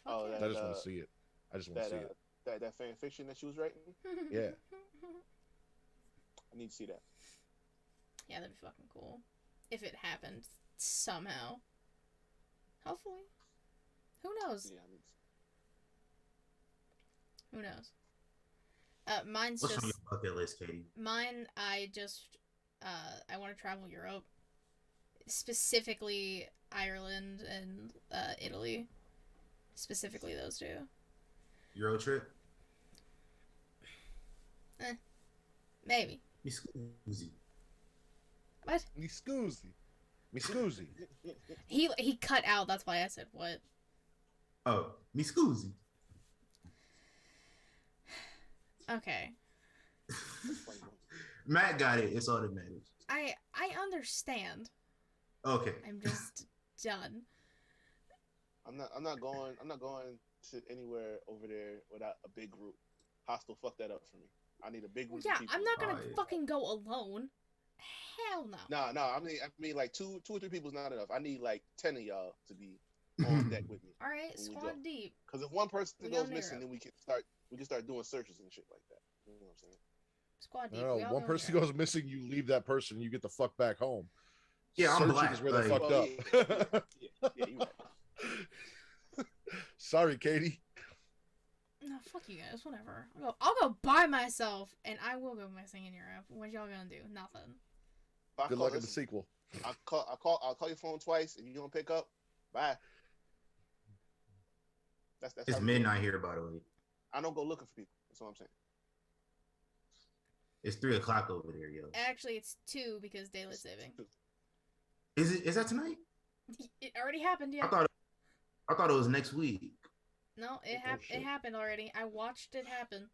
[SPEAKER 1] Fuck
[SPEAKER 4] Oh,
[SPEAKER 1] yeah.
[SPEAKER 2] I just want to see it. I just want to see it.
[SPEAKER 4] That fan fiction that she was writing.
[SPEAKER 2] Yeah.
[SPEAKER 4] I need to see that.
[SPEAKER 1] Yeah, that'd be fucking cool. If it happened somehow. Hopefully. Who knows?
[SPEAKER 4] Yeah,
[SPEAKER 1] Who knows? Mine's
[SPEAKER 3] What's
[SPEAKER 1] just
[SPEAKER 3] on your bucket list, Katie?
[SPEAKER 1] mine. I want to travel Europe, specifically Ireland and Italy, specifically those two.
[SPEAKER 3] Euro trip?
[SPEAKER 1] Maybe.
[SPEAKER 3] Me scusi.
[SPEAKER 1] What?
[SPEAKER 2] Me scusi. Me scusi.
[SPEAKER 1] He cut out. That's why I said what.
[SPEAKER 3] Oh, me scusi.
[SPEAKER 1] Okay.
[SPEAKER 3] Matt got it. It's all that matters.
[SPEAKER 1] I understand.
[SPEAKER 3] Okay.
[SPEAKER 1] I'm just done.
[SPEAKER 4] I'm not going to anywhere over there without a big group. Hostel, fuck that up for me. I need a big group.
[SPEAKER 1] Yeah,
[SPEAKER 4] of people.
[SPEAKER 1] I'm not gonna fucking go alone. Hell no.
[SPEAKER 4] No. I mean, like two or three people is not enough. I need like 10 of y'all to be on deck with me.
[SPEAKER 1] All right, squad deep.
[SPEAKER 4] Because if one person
[SPEAKER 1] We
[SPEAKER 4] goes
[SPEAKER 1] go
[SPEAKER 4] missing,
[SPEAKER 1] narrow.
[SPEAKER 4] then we can start doing searches and shit like that. You know what I'm saying?
[SPEAKER 1] Squad deep.
[SPEAKER 2] No,
[SPEAKER 1] We all
[SPEAKER 2] one
[SPEAKER 1] go
[SPEAKER 2] person
[SPEAKER 1] narrow.
[SPEAKER 2] goes missing, you leave that person, you get the fuck back home.
[SPEAKER 3] Yeah, I'm
[SPEAKER 2] Searching
[SPEAKER 3] black.
[SPEAKER 2] is where they
[SPEAKER 3] Like,
[SPEAKER 2] fucked
[SPEAKER 4] Well,
[SPEAKER 2] up.
[SPEAKER 4] Yeah, you're right.
[SPEAKER 2] Sorry, Katie.
[SPEAKER 1] No, fuck you guys. Whatever. I'll go by myself, and I will go missing in Europe. What y'all gonna do? Nothing.
[SPEAKER 2] Good luck in the sequel.
[SPEAKER 4] I'll call your phone twice. If you don't pick up, bye. That's
[SPEAKER 3] it's
[SPEAKER 4] how we
[SPEAKER 3] midnight here, by the way.
[SPEAKER 4] I don't go looking for people. That's what I'm saying.
[SPEAKER 3] It's 3:00 over there, yo.
[SPEAKER 1] Actually, it's 2 because daylight saving.
[SPEAKER 3] Is that tonight?
[SPEAKER 1] It already happened. Yeah.
[SPEAKER 3] I thought it was next week.
[SPEAKER 1] No, it happened already. I watched it happen.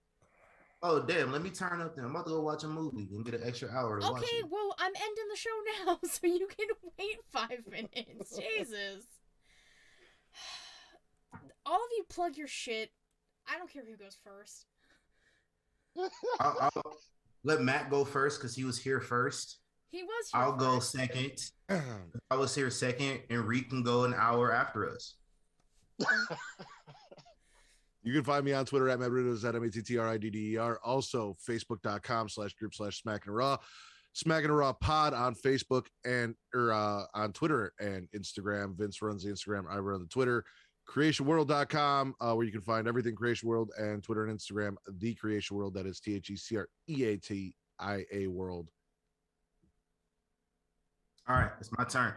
[SPEAKER 3] Oh damn! Let me turn up then. I'm about to go watch a movie and get an extra hour to watch
[SPEAKER 1] Okay,
[SPEAKER 3] it.
[SPEAKER 1] well, I'm ending the show now, so you can wait 5 minutes. Jesus. All of you plug your shit. I don't care who goes first.
[SPEAKER 3] I'll let Matt go first because he was here first.
[SPEAKER 1] He was here
[SPEAKER 3] I'll
[SPEAKER 1] first.
[SPEAKER 3] go second. I was here second, and Reed can go an hour after us.
[SPEAKER 2] You can find me on Twitter at Madridders at MATTRIDDER. Also, Facebook.com/group/SmackinRaw. Smackin' Raw Pod on Facebook and on Twitter and Instagram. Vince runs the Instagram. I run the Twitter. CreationWorld.com, where you can find everything Creation World, and Twitter and Instagram, The Creation World. That is THECREATIA World.
[SPEAKER 3] All right, it's my turn.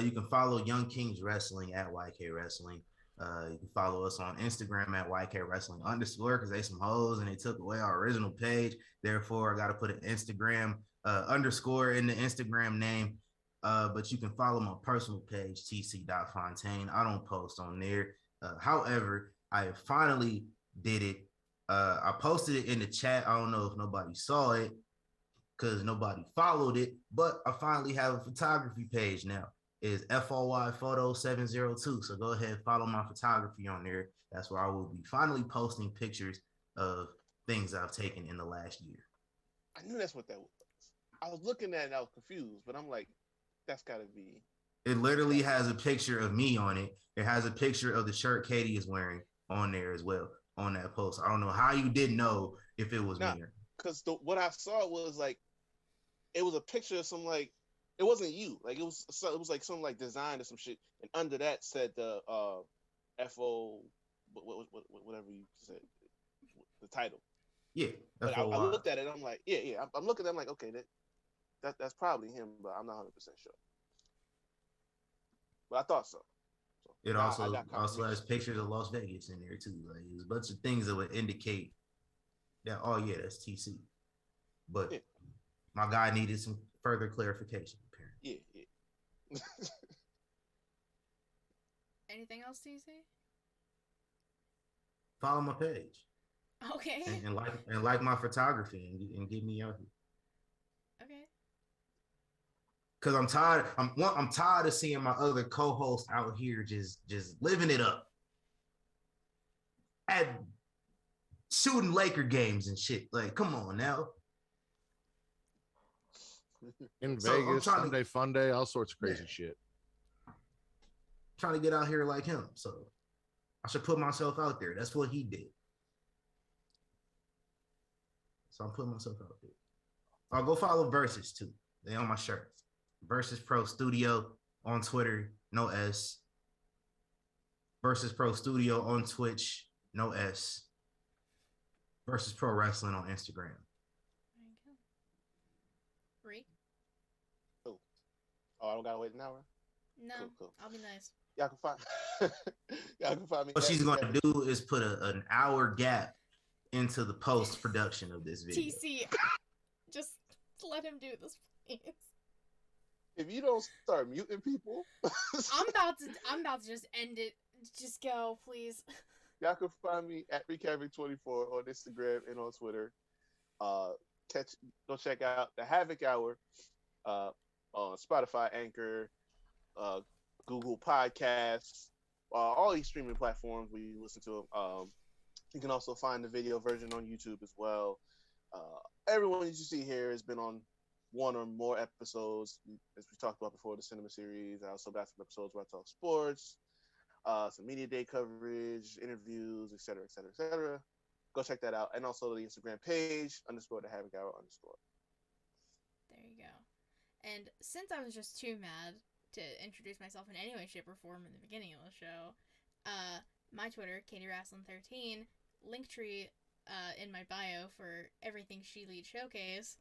[SPEAKER 3] You can follow Young Kings Wrestling at YK Wrestling. You can follow us on Instagram at YK Wrestling _ because they some hoes and they took away our original page. Therefore, I got to put an Instagram underscore in the Instagram name. But you can follow my personal page, tc.fontaine. I don't post on there. However, I finally did it. I posted it in the chat. I don't know if nobody saw it because nobody followed it, but I finally have a photography page now. It's FOY Photo 702. So go ahead and follow my photography on there. That's where I will be finally posting pictures of things I've taken in the last year.
[SPEAKER 4] I knew that's what that was. I was looking at it and I was confused, but I'm like, that's gotta be.
[SPEAKER 3] It literally has a picture of me on it. It has a picture of the shirt Katie is wearing on there as well on that post. I don't know how you didn't know if it was me.
[SPEAKER 4] Because what I saw was like, it was a picture of some like, it wasn't you. Like it was like some like design or some shit, and under that said the FO, whatever you said, the title.
[SPEAKER 3] Yeah,
[SPEAKER 4] but I looked at it. I'm like, yeah. I'm looking at it. I'm like, okay, that's probably him, but I'm not 100% sure. But I thought so.
[SPEAKER 3] It also has pictures of Las Vegas in there too. Like there's a bunch of things that would indicate that. Oh yeah, that's TC. But my guy needed some further clarification. Apparently.
[SPEAKER 4] Yeah.
[SPEAKER 1] Anything else, TC?
[SPEAKER 3] Follow my page.
[SPEAKER 1] Okay.
[SPEAKER 3] And like my photography and get me out here.
[SPEAKER 1] Okay.
[SPEAKER 3] Cause I'm tired. I'm tired of seeing my other co-hosts out here just living it up at shooting Laker games and shit. Like, come on now.
[SPEAKER 2] In Vegas, Sunday fun day, all sorts of crazy shit.
[SPEAKER 3] Trying to get out here like him, so I should put myself out there. That's what he did. So I'm putting myself out there. I'll go follow Versus too. They on my shirt. Versus Pro Studio on Twitter, no S. Versus Pro Studio on Twitch, no S. Versus Pro Wrestling on Instagram.
[SPEAKER 1] There you go. Ree?
[SPEAKER 4] Oh, I don't gotta wait an hour?
[SPEAKER 1] No,
[SPEAKER 4] cool.
[SPEAKER 1] I'll be nice.
[SPEAKER 4] Y'all can find me.
[SPEAKER 3] What she's gonna do is put an hour gap into the post production of this video.
[SPEAKER 1] TC, just let him do this, please.
[SPEAKER 4] If you don't start muting people,
[SPEAKER 1] I'm about to just end it. Just go, please.
[SPEAKER 4] Y'all can find me at Recaving24 on Instagram and on Twitter. Go check out the Havoc Hour on Spotify, Anchor, Google Podcasts, all these streaming platforms we listen to them. You can also find the video version on YouTube as well. Everyone that you see here has been on one or more episodes, as we talked about before, the cinema series. I also got some episodes where I talk sports, some media day coverage, interviews, etc., etc., etc. Go check that out. And also the Instagram page, _the Havoc Hour _.
[SPEAKER 1] There you go. And since I was just too mad to introduce myself in any way, shape, or form in the beginning of the show, my Twitter, KatieRasslin13, Linktree in my bio for everything She Lead Showcase,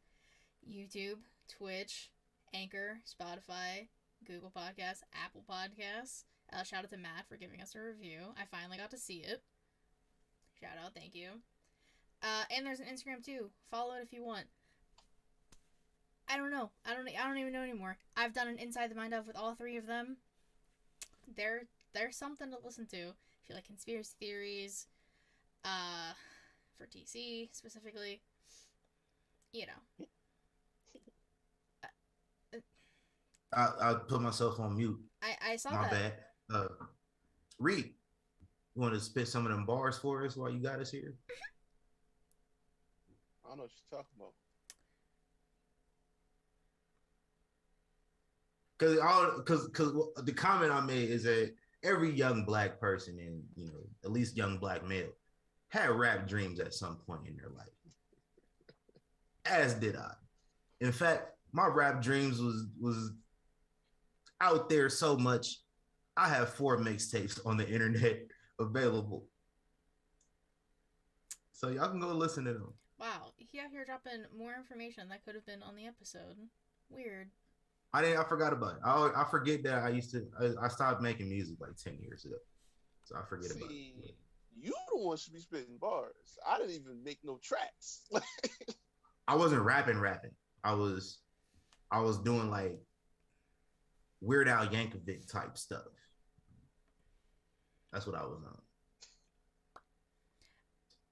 [SPEAKER 1] YouTube, Twitch, Anchor, Spotify, Google Podcasts, Apple Podcasts. Shout out to Matt for giving us a review. I finally got to see it. Shout out, thank you. And there's an Instagram too. Follow it if you want. I don't know. I don't even know anymore. I've done an Inside the Mind of with all three of them. There's something to listen to. If you like conspiracy theories, for TC specifically, you know.
[SPEAKER 3] I put myself on mute.
[SPEAKER 1] I saw
[SPEAKER 3] My
[SPEAKER 1] that.
[SPEAKER 3] bad. Reed, you want to spit some of them bars for us while you got us here?
[SPEAKER 4] I don't know what you're talking about.
[SPEAKER 3] Because the comment I made is that every young black person, and at least young black male, had rap dreams at some point in their life. As did I. In fact, my rap dreams was out there so much. I have 4 mixtapes on the internet available, so y'all can go listen to them.
[SPEAKER 1] Wow, he out here dropping more information that could have been on the episode. Weird.
[SPEAKER 3] I forgot about it. I forget that I stopped making music like 10 years ago, so I forget about it.
[SPEAKER 4] You the one should be spitting bars. I didn't even make no tracks.
[SPEAKER 3] I wasn't rapping. I was doing like Weird Al Yankovic type stuff. That's what I was on.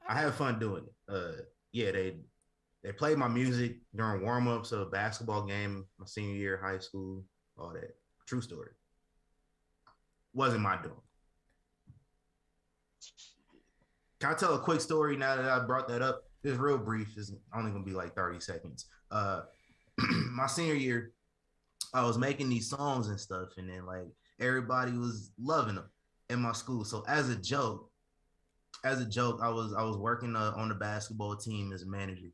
[SPEAKER 3] I had fun doing it. Yeah, they played my music during warm-ups of a basketball game my senior year of high school, all that. True story. Wasn't my doing. Can I tell a quick story now that I brought that up? It's real brief. It's only going to be like 30 seconds. My senior year, I was making these songs and stuff, and then like everybody was loving them in my school. So as a joke, I was working on the basketball team as a manager.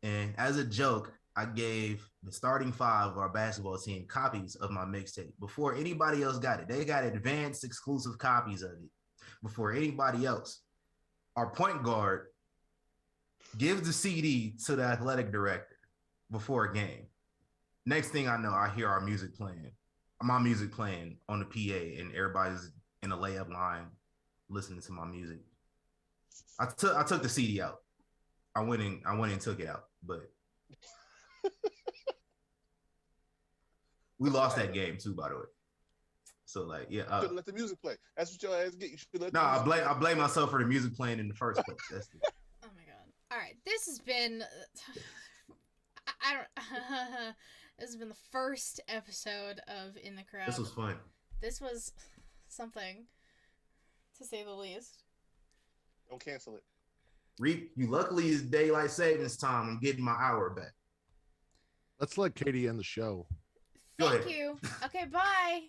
[SPEAKER 3] And as a joke, I gave the starting 5 of our basketball team copies of my mixtape before anybody else got it. They got advanced exclusive copies of it before anybody else. Our point guard gives the CD to the athletic director before a game. Next thing I know, I hear my music playing on the PA, and everybody's in a layup line listening to my music. I took the CD out. I went and took it out, but we lost that game too, by the way. So like, yeah,
[SPEAKER 4] should let the music play. That's what your ass get. You should let.
[SPEAKER 3] No, I blame myself for the music playing in the first place. That's the...
[SPEAKER 1] Oh my god! All right, this has been. I don't. This has been the first episode of In the Crowd.
[SPEAKER 3] This was fun.
[SPEAKER 1] This was something, to say the least.
[SPEAKER 4] Don't cancel it.
[SPEAKER 3] Reap, you luckily is daylight savings time. I'm getting my hour back.
[SPEAKER 2] Let's let Katie end the show.
[SPEAKER 1] Thank you. Okay, bye.